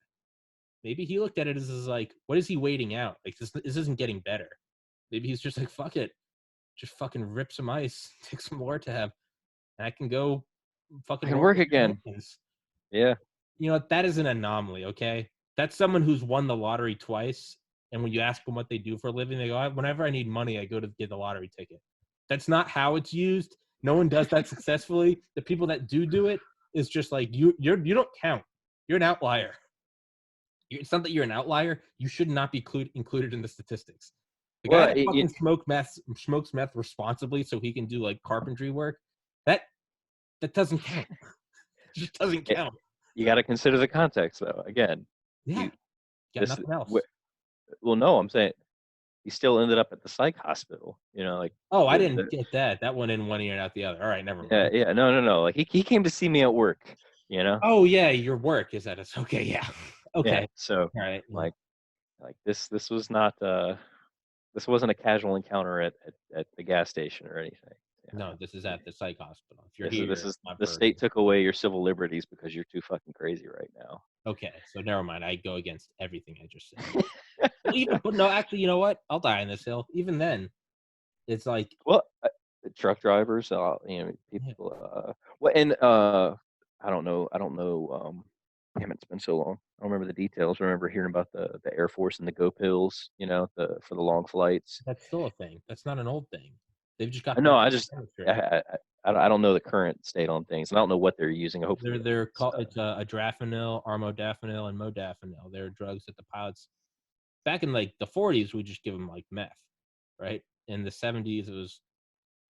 Maybe he looked at it as like, what is he waiting out? Like this isn't getting better. Maybe he's just like, fuck it, just fucking rip some ice, take some more tab, and I can go I fucking can work work with your again. hands. Yeah. You know, that is an anomaly, okay? That's someone who's won the lottery twice, and when you ask them what they do for a living, they go, "Whenever I need money, I go to get the lottery ticket." That's not how it's used. No one does that successfully. The people that do it is just like you don't count. You're an outlier. It's not that you're an outlier. You should not be included in the statistics. The guy Well, that fucking smokes meth responsibly so he can do like carpentry work, that that doesn't count. It just doesn't it, count. you got to consider the context, though. Again, Yeah, you got this nothing else. wh- well, no, I'm saying he still ended up at the psych hospital. Like Oh, I the didn't get that. That went in one ear and out the other. All right, never yeah, mind. yeah, no, no, no. Like he came to see me at work. You know, Oh yeah, your work is at us. Okay, yeah. yeah. Okay. So All right. Yeah. like this was not This wasn't a casual encounter at the gas station or anything. No, Yeah. this is at the psych hospital. If you're This is this here, is it's not the for a state good. took away your civil liberties because you're too fucking crazy right now. Okay, so never mind. I go against everything I just said. Well, even but no, actually, you know what? I'll die on this hill. Even then, it's like, Well, truck drivers, yeah, people. Well, and I don't know. Damn, it's been so long. I don't remember the details. I remember hearing about the Air Force and the Go Pills, the for the long flights. that's still a thing. That's not an old thing. They've just got No, better I just chemistry. I don't know the current state on things, and I don't know what they're using. Hopefully, They're it's called it's adrafenil, armodafinil, and modafinil. They're drugs that the pilots back in like the 40s we just give them like meth, right? In the 70s it was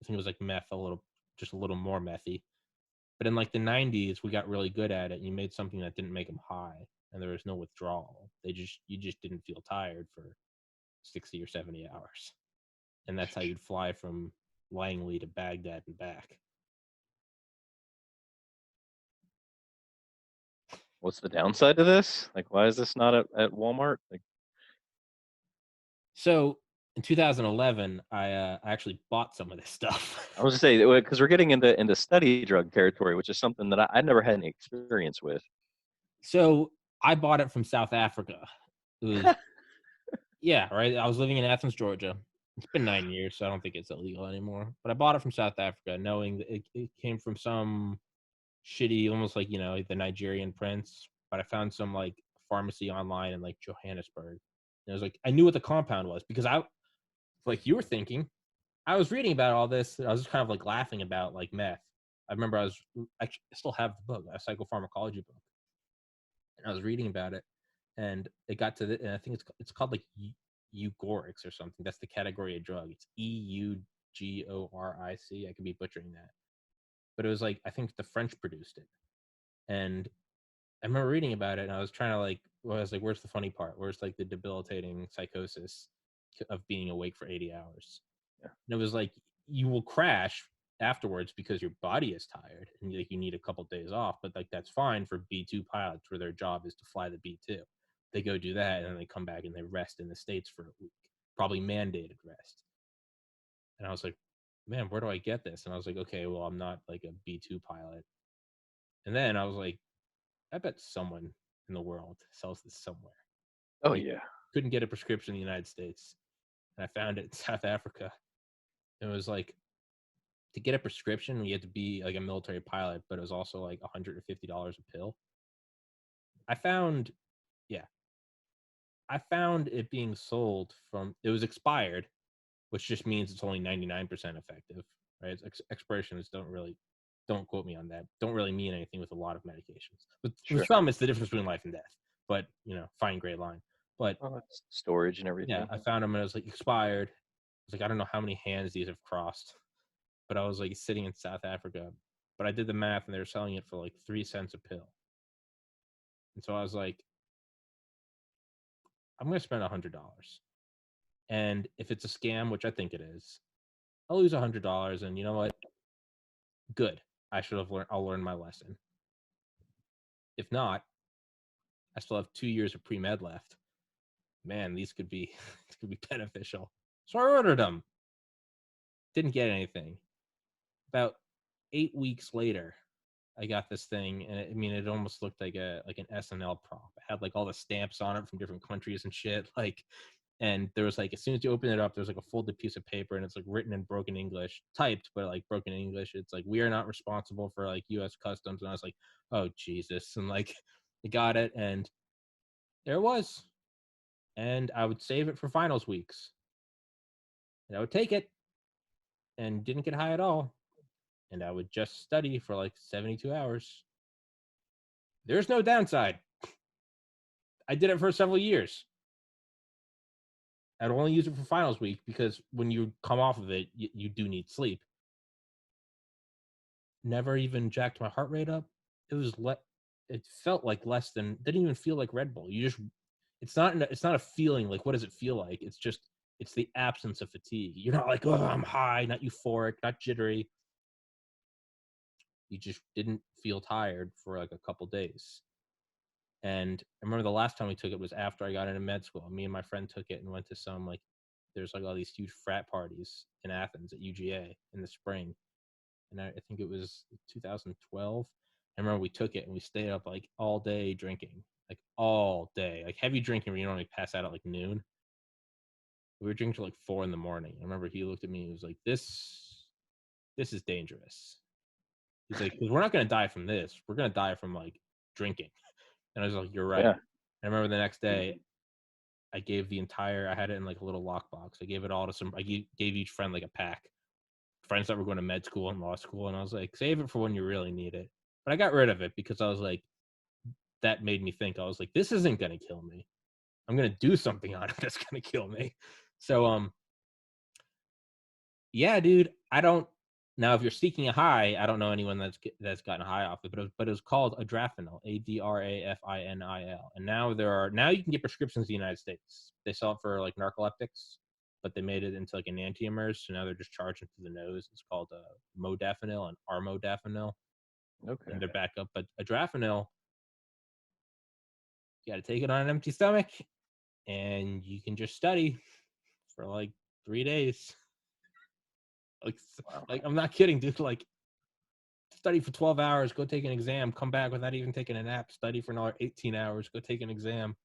I think it was like meth a little just a little more methy. But in like the 90s we got really good at it. And you made something that didn't make them high and there was no withdrawal. You just didn't feel tired for 60 or 70 hours. And that's how you'd fly from Langley to Baghdad and back. what's the downside to this? Like, why is this not at Walmart? Like, So in 2011, I actually bought some of this stuff. I was to say because we're getting into study drug territory, which is something that I never had any experience with. So I bought it from South Africa. It was yeah, right. I was living in Athens, Georgia. It's been 9 years, so I don't think it's illegal anymore. But I bought it from South Africa, knowing that it came from some shitty, almost like the Nigerian prince. But I found some like pharmacy online in like Johannesburg. And I was like, I knew what the compound was because like you were thinking, I was reading about all this. I was just kind of like laughing about like meth. I remember I still have the book, a psychopharmacology book, and I was reading about it, and it got to and I think it's called like Eugorics or something. That's the category of drug. It's EUGORIC. I could be butchering that, but it was like I think the French produced it, and I remember reading about it, and I was trying to like, well, I was like, where's the funny part? Where's like the debilitating psychosis of being awake for 80 hours? Yeah, And it was like you will crash afterwards because your body is tired and like you need a couple days off, but like that's fine for B2 pilots where their job is to fly the B2. They go do that and then they come back and they rest in the States for a week, probably mandated rest. And I was like, man, where do I get this? And I was like, okay, well, I'm not like a B2 pilot. And then I was like, I bet someone in the world sells this somewhere. oh You yeah. couldn't get a prescription in the United States. And I found it in South Africa. It was like to get a prescription, you had to be like a military pilot, but it was also like $150 a pill. I found, yeah, I found it being sold from, it was expired, which just means it's only 99% effective, right? Expirations don't quote me on that, don't really mean anything with a lot of medications. But with Sure. some, it's the difference between life and death, but, fine gray line. But Well, that's storage and yeah, everything. I found them and it was like expired. I was like, I don't know how many hands these have crossed, but I was like sitting in South Africa. But I did the math and they were selling it for like 3 cents a pill. And so I was like, I'm gonna spend $100. And if it's a scam, which I think it is, I'll lose $100. And you know what? Good. I'll learn my lesson. If not, I still have 2 years of pre-med left. Man, these could be these could be beneficial. So I ordered them. Didn't get anything. About 8 weeks later, I got this thing, and I mean, it almost looked like an SNL prop. It had like all the stamps on it from different countries and shit. Like, and there was like as soon as you open it up, there's like a folded piece of paper, and it's like written in broken English, typed, but like broken English. It's like we are not responsible for like U.S. customs, and I was like, oh Jesus, and like I got it, and there it was, and I would save it for finals weeks, and I would take it, and didn't get high at all, and I would just study for like 72 hours. There's no downside. I did it for several years. I'd only use it for finals week because when you come off of it, you do need sleep. Never even jacked my heart rate up. It was it felt like less than didn't even feel like Red Bull. You just it's not a feeling like what does it feel like? It's the absence of fatigue. You're not like, oh, I'm high, not euphoric, not jittery. You just didn't feel tired for like a couple days. And I remember the last time we took it was after I got into med school. Me and my friend took it and went to some like there's like all these huge frat parties in Athens at UGA in the spring, and I think it was 2012. I remember we took it and we stayed up like all day drinking, like all day, like heavy drinking where you don't like pass out at like noon. We were drinking till like 4 a.m. I remember he looked at me and he was like, this is dangerous. He's like, because we're not gonna die from this. We're gonna die from like drinking. And I was like, you're right. Yeah. I remember the next day I gave I had it in like a little lockbox. I gave it all to I gave each friend like a pack. Friends that were going to med school and law school. And I was like, save it for when you really need it. But I got rid of it because I was like, that made me think. I was like, this isn't going to kill me. I'm going to do something on it that's going to kill me. So, yeah, dude, now if you're seeking a high, I don't know anyone that's gotten a high off it, but it was called adrafinil, ADRAFINIL. And now you can get prescriptions in the United States. They sell it for like narcoleptics, but they made it into like enantiomers, so now they're just charging through the nose. It's called modafinil and armodafinil, Okay. and they're back up. But adrafinil, you got to take it on an empty stomach, and you can just study for like 3 days. Like, Wow. like I'm not kidding, dude. Like, study for 12 hours, go take an exam, come back without even taking a nap, study for another 18 hours, go take an exam.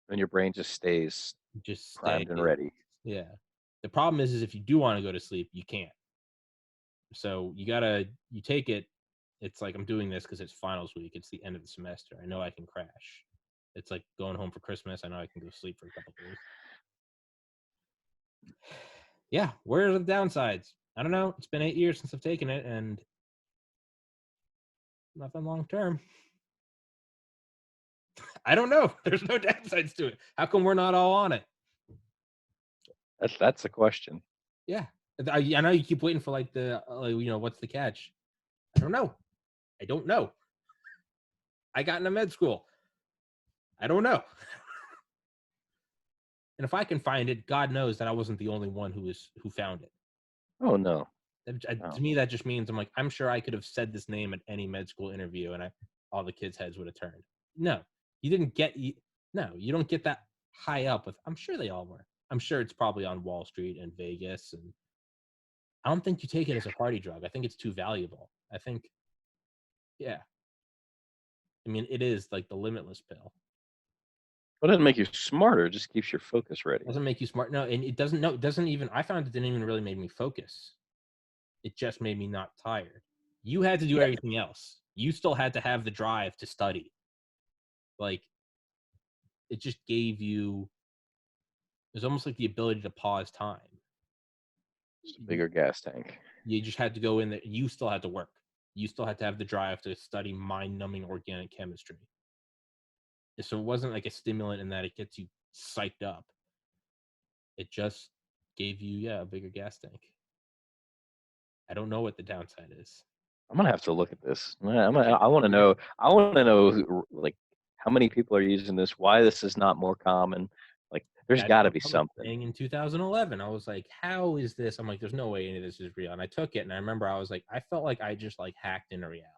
And your brain just stays Just stay. primed and ready. Yeah. The problem is if you do want to go to sleep, you can't. So you take it. It's like, I'm doing this because it's finals week. It's the end of the semester. I know I can crash. It's like going home for Christmas. I know I can go sleep for a couple of days. Yeah. Where are the downsides? I don't know. It's been 8 years since I've taken it, and nothing long term. I don't know. There's no downsides to it. How come we're not all on it? That's the question. Yeah. I know you keep waiting for like what's the catch? I don't know. I don't know. I got into med school. I don't know. And if I can find it, God knows that I wasn't the only one who found it. Oh no. To me, that just means I'm sure I could have said this name at any med school interview, and all the kids' heads would have turned. No, you didn't get. No, you don't get that high up with. I'm sure they all were. I'm sure it's probably on Wall Street and Vegas, and I don't think you take it as a party drug. I think it's too valuable. I think, yeah. I mean, it is like the limitless pill. Well, it doesn't make you smarter. It just keeps your focus ready. It doesn't make you smart. No, and it doesn't. No, it doesn't even. I found it didn't even really make me focus. It just made me not tired. You had to do Yeah. everything else. You still had to have the drive to study. Like, it just gave you. It was almost like the ability to pause time. Just a bigger gas tank. You just had to go in there. You still had to work. You still had to have the drive to study mind-numbing organic chemistry. So it wasn't like a stimulant in that it gets you psyched up. It just gave you, a bigger gas tank. I don't know what the downside is. I'm gonna have to look at this. I want to know. I want to know like how many people are using this. Why this is not more common. Like, there's got to be something. In 2011, I was like, "How is this?" I'm like, "There's no way any of this is real." And I took it, and I remember I was like, I felt like I just like hacked into reality.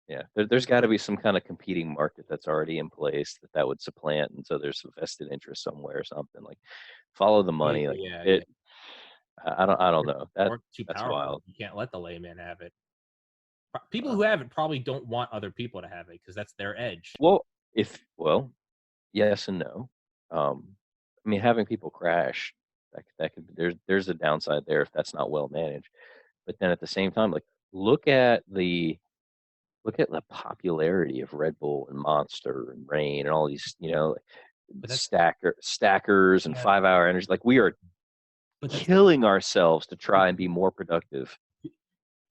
Yeah, there's got to be some kind of competing market that's already in place that would supplant, and so there's a vested interest somewhere or something. Like, follow the money. Like Yeah. it. I don't know. Or too That's powerful. wild. You can't let the layman have it. People who have it probably don't want other people to have it because that's their edge. Well, yes and no. I mean, having people crash, that could there's a downside there if that's not well managed. But then at the same time, like, look at the popularity of Red Bull and Monster and Rain and all these, But that's stackers and yeah, 5 hour energy. Like, we are but that's killing ourselves to try and be more productive.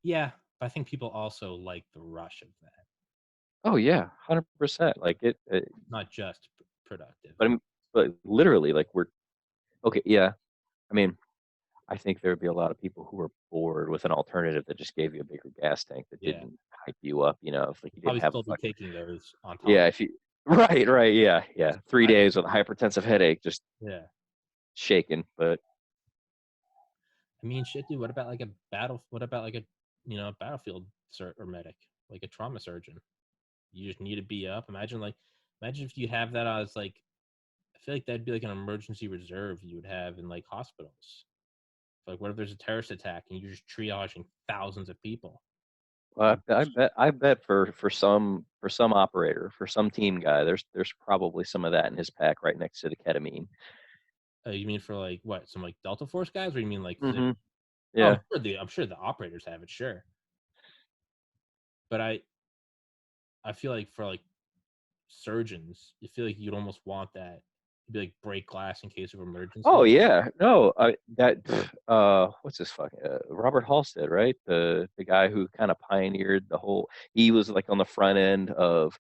yeah. But I think people also like the rush of that, Oh yeah, 100%. Like not just productive. but literally, like, we're okay. Yeah, I mean, I think there would be a lot of people who were bored with an alternative that just gave you a bigger gas tank that Yeah, didn't hype you up. If like you didn't probably have a still be fucking taking those on top. yeah, if you right, yeah, 3 days with a hypertensive headache, just Yeah. shaking. But I mean, shit, dude. What about like a battle? What about like a battlefield or medic, like a trauma surgeon? You just need to be up. Imagine if you have that as like feel like that'd be like an emergency reserve you would have in like hospitals. Like, what if there's a terrorist attack and you're just triaging thousands of people? Well, I bet for some operator, for some team guy, there's probably some of that in his pack right next to the ketamine. You mean for like what? Some like Delta Force guys, or you mean like Hmm. Oh, Yeah. I'm sure the operators have it, sure. But I feel like for like surgeons, you feel like you'd almost want that. You'd be like break glass in case of Oh emergency. yeah. No, that what's his fucking Robert Halstead, right? The guy who kind of pioneered the whole. He was like on the front end of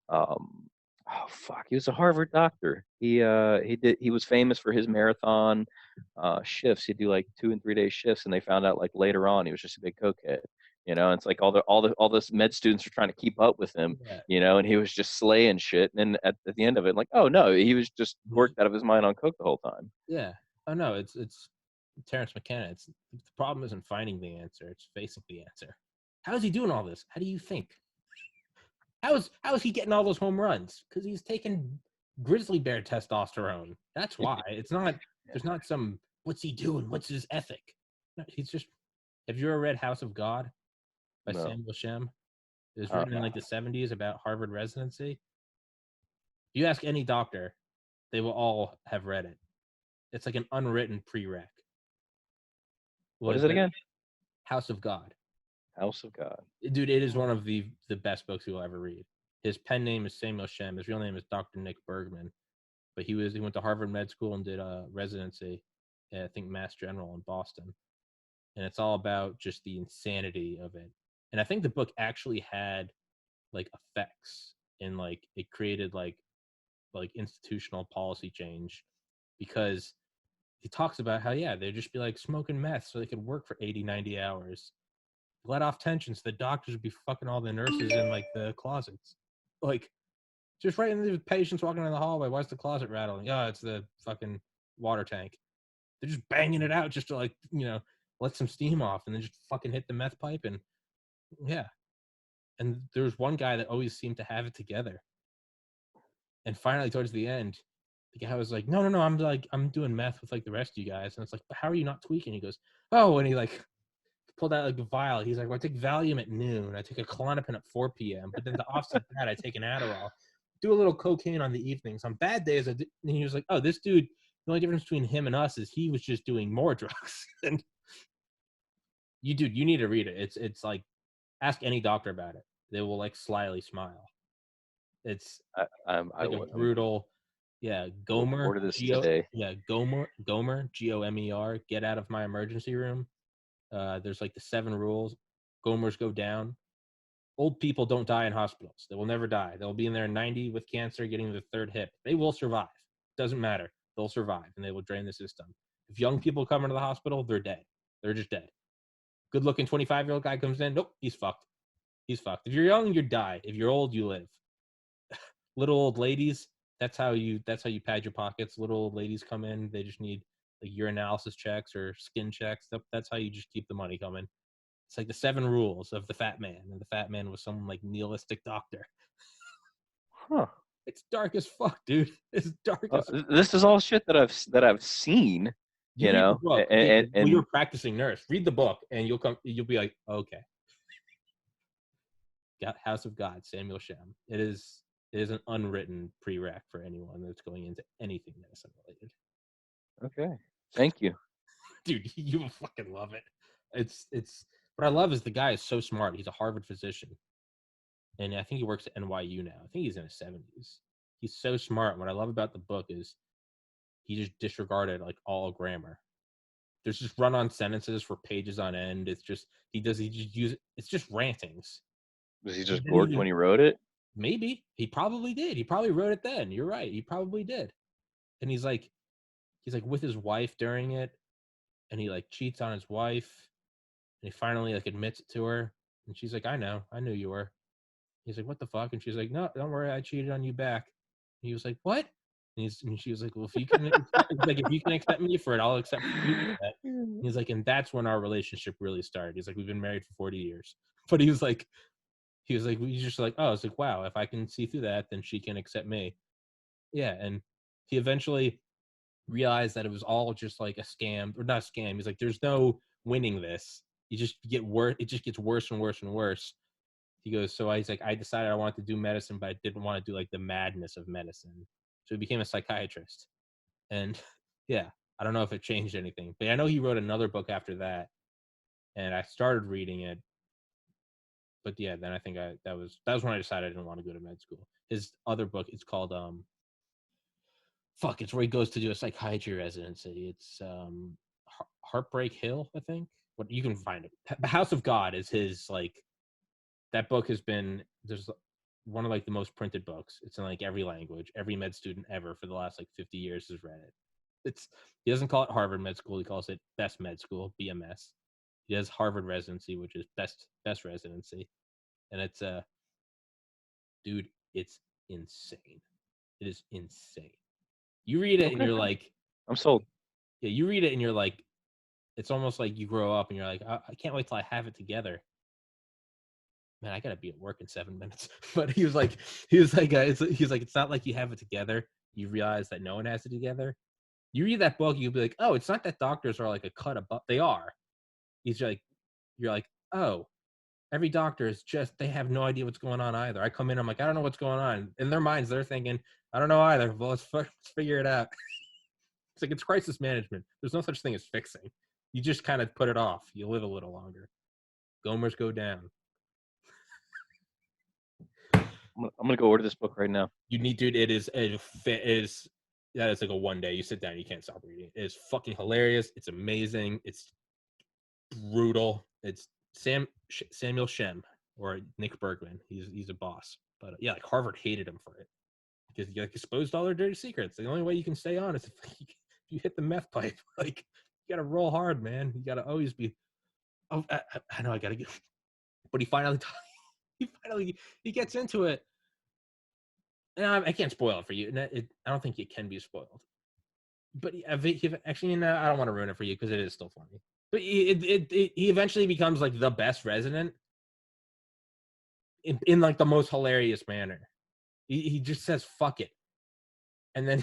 um oh fuck, he was a Harvard doctor. He was famous for his marathon shifts. He'd do like 2 and 3 day shifts, and they found out like later on he was just a big cokehead. It's like all this med students were trying to keep up with him, Yeah. and he was just slaying shit. And then at the end of it, like, oh no, he was just worked out of his mind on coke the whole time. Yeah. Oh no, it's Terrence McKenna. It's the problem isn't finding the answer; it's facing the answer. How is he doing all this? How do you think? How is he getting all those home runs? Because he's taking grizzly bear testosterone. That's why. It's not. There's not some. What's he doing? What's his ethic? No, he's just. Have you ever read House of God by No. Samuel Shem? It was Uh, written in like the 70s about Harvard residency. If you ask any doctor, they will all have read it. It's like an unwritten prereq. what What is it the again? House of God. House of God. Dude, it is one of the best books you'll ever read. His pen name is Samuel Shem. His real name is Dr. Nick Bergman. But he went to Harvard Med School and did a residency at, I think, Mass General in Boston. And it's all about just the insanity of it. And I think the book actually had like effects, and like it created like institutional policy change, because he talks about how, yeah, they'd just be like smoking meth so they could work for 80, 90 hours, let off tension so the doctors would be fucking all the nurses in like the closets, like just right in the patients walking in the hallway. Why's the closet rattling? Oh, it's the fucking water tank. They're just banging it out just to like, let some steam off, and then just fucking hit the meth pipe. And yeah, and there was one guy that always seemed to have it together. And finally, towards the end, the guy was like, "No, I'm doing meth with like the rest of you guys." And it's like, "But how are you not tweaking?" He goes, "Oh," and he like pulled out like a vial. He's like, "Well, I take Valium at noon. I take a Klonopin at 4 p.m. But then to offset that, I take an Adderall. Do a little cocaine on the evenings. On bad days, and he was like, "Oh, this dude. The only difference between him and us is he was just doing more drugs." And you need to read it. It's like, ask any doctor about it. They will like slyly smile. It's I like a would. brutal, yeah, I look forward to this today. Gomer, Gomer. Get out of my emergency room. There's like the 7 rules. Gomers go down. Old people don't die in hospitals. They will never die. They'll be in there 90 with cancer, getting their 3rd hip. They will survive. Doesn't matter. They'll survive, and they will drain the system. If young people come into the hospital, they're dead. They're just dead. Good looking 25-year-old guy comes in. Nope, he's fucked. He's fucked. If you're young, you die. If you're old, you live. Little old ladies, that's how you pad your pockets. Little old ladies come in, they just need like urinalysis checks or skin checks. That's how you just keep the money coming. It's like the 7 rules of the fat man, and the fat man was some like nihilistic doctor. Huh. It's dark as fuck, dude. It's dark as fuck. This is all shit that I've seen, You read the book, and, okay? and, Well, you're and a practicing nurse. Read the book, and you'll be like, okay. Got House of God, Samuel Shem. It is an unwritten prereq for anyone that's going into anything medicine related. okay. Thank you. Dude, you will fucking love it. It's what I love is the guy is so smart. He's a Harvard physician, and I think he works at NYU now. I think he's in his 70s. He's so smart. What I love about the book is he just disregarded like all grammar. There's just run-on sentences for pages on end. He just use it's just rantings. Was he He just didn't bored even when he wrote it? Maybe he probably did. He probably wrote it then. You're right. He probably did. And he's like with his wife during it, and he like cheats on his wife, and he finally like admits it to her, and she's like, I knew you were. He's like, what the fuck? And she's like, no, don't worry, I cheated on you back. And he was like, what? And she was like, well, if you can accept me for it, I'll accept you for that. And he's like, and that's when our relationship really started. He's like, we've been married for 40 years. But we just like, oh, it's like, wow, if I can see through that, then she can accept me. Yeah, and he eventually realized that it was all just like a scam, or not a scam. He's like, there's no winning this. You just get worse. It just gets worse and worse and worse. He goes, so he's like, I decided I wanted to do medicine, but I didn't want to do like the madness of medicine. So he became a psychiatrist. And yeah, I don't know if it changed anything, but I know he wrote another book after that, and I started reading it. But yeah, then I think that was when I decided I didn't want to go to med school. His other book, it's called it's where he goes to do a psychiatry residency. It's Heartbreak Hill, I think. What you can find it. The House of God is his like. That book has been there's one of like the most printed books. It's in like every language. Every med student ever for the last like 50 years has read it. It's he doesn't call it Harvard Med School. He calls it Best Med School, BMS. He has Harvard Residency, which is best residency, and it's dude, it's insane. It is insane. You read it and Okay, you're like, I'm sold. yeah, you read it and you're like, it's almost like you grow up and you're like, I can't wait till I have it together. Man, I gotta be at work in 7 minutes. But he was like, it's not like you have it together. You realize that no one has it together. You read that book, you'll be like, oh, it's not that doctors are like a cut above. They are. He's like, you're like, oh, every doctor is just they have no idea what's going on either. I come in, I'm like, I don't know what's going on. In their minds, they're thinking, I don't know either. Well, let's figure it out. It's like it's crisis management. There's no such thing as fixing. You just kind of put it off. You live a little longer. Gomers go down. I'm gonna go order this book right now. You need, dude. It is that is like a one day. You sit down, you can't stop reading. It is fucking hilarious. It's amazing. It's brutal. It's Samuel Shem or Nick Bergman. He's a boss. But yeah, like Harvard hated him for it because he like exposed all their dirty secrets. The only way you can stay on is if you hit the meth pipe. Like you gotta roll hard, man. You gotta always be. Oh, I know I gotta get. But he gets into it. And I can't spoil it for you. I don't think it can be spoiled. But actually, no, I don't want to ruin it for you because it is still funny. But he eventually becomes like the best resident in like the most hilarious manner. He just says fuck it, and then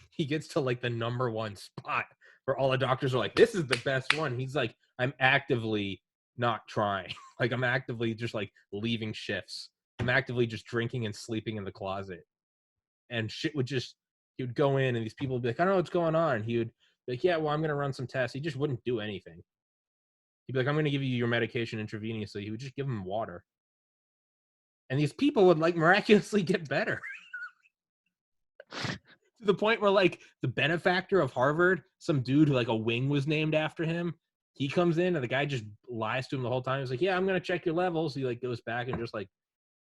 he gets to like the number one spot where all the doctors are like, this is the best one. He's like, I'm actively not trying. Like I'm actively just like leaving shifts. I'm actively just drinking and sleeping in the closet. And shit would just he would go in and these people would be like, I don't know what's going on. And he would be like, yeah, well, I'm gonna run some tests. He just wouldn't do anything. He'd be like, I'm gonna give you your medication intravenously. He would just give them water. And these people would like miraculously get better. To the point where like the benefactor of Harvard, some dude who like a wing was named after him, he comes in and the guy just lies to him the whole time. He's like, yeah, I'm gonna check your levels. He like goes back and just like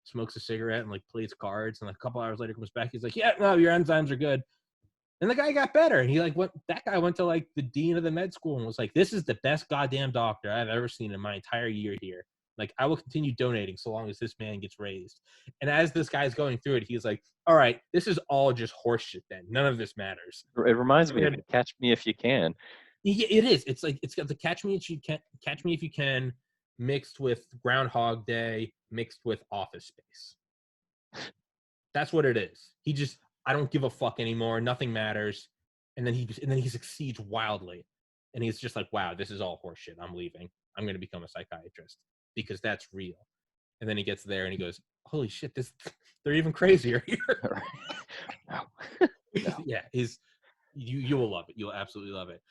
smokes a cigarette and like plays cards. And like, a couple hours later comes back. He's like, yeah, no, your enzymes are good. And the guy got better. And he like went. That guy went to like the dean of the med school and was like, "This is the best goddamn doctor I've ever seen in my entire year here. Like, I will continue donating so long as this man gets raised." And as this guy's going through it, he's like, "All right, this is all just horseshit. Then none of this matters." It reminds me of And the Catch Me If You Can. it is. It's like it's got the catch me if you can, mixed with Groundhog Day, mixed with Office Space. That's what it is. He just, I don't give a fuck anymore. Nothing matters. And then he succeeds wildly. And he's just like, wow, this is all horseshit. I'm leaving. I'm going to become a psychiatrist because that's real. And then he gets there and he goes, holy shit, they're even crazier here. No. No. Yeah, you will love it. You'll absolutely love it.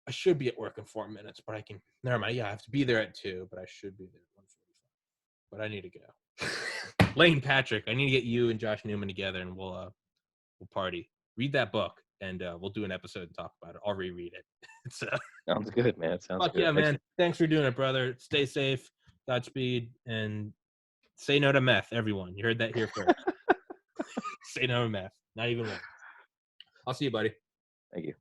I should be at work in 4 minutes, but never mind. Yeah, I have to be there at 2, but I should be there at 1:45. But I need to go. Lane Patrick, I need to get you and Josh Newman together and we'll party. Read that book and we'll do an episode and talk about it. I'll reread it. Sounds good, man. Sounds Fuck good. yeah, man. Thanks for doing it, brother. Stay safe. Godspeed and say no to meth, everyone. You heard that here first. Say no to meth. Not even one. I'll see you, buddy. Thank you.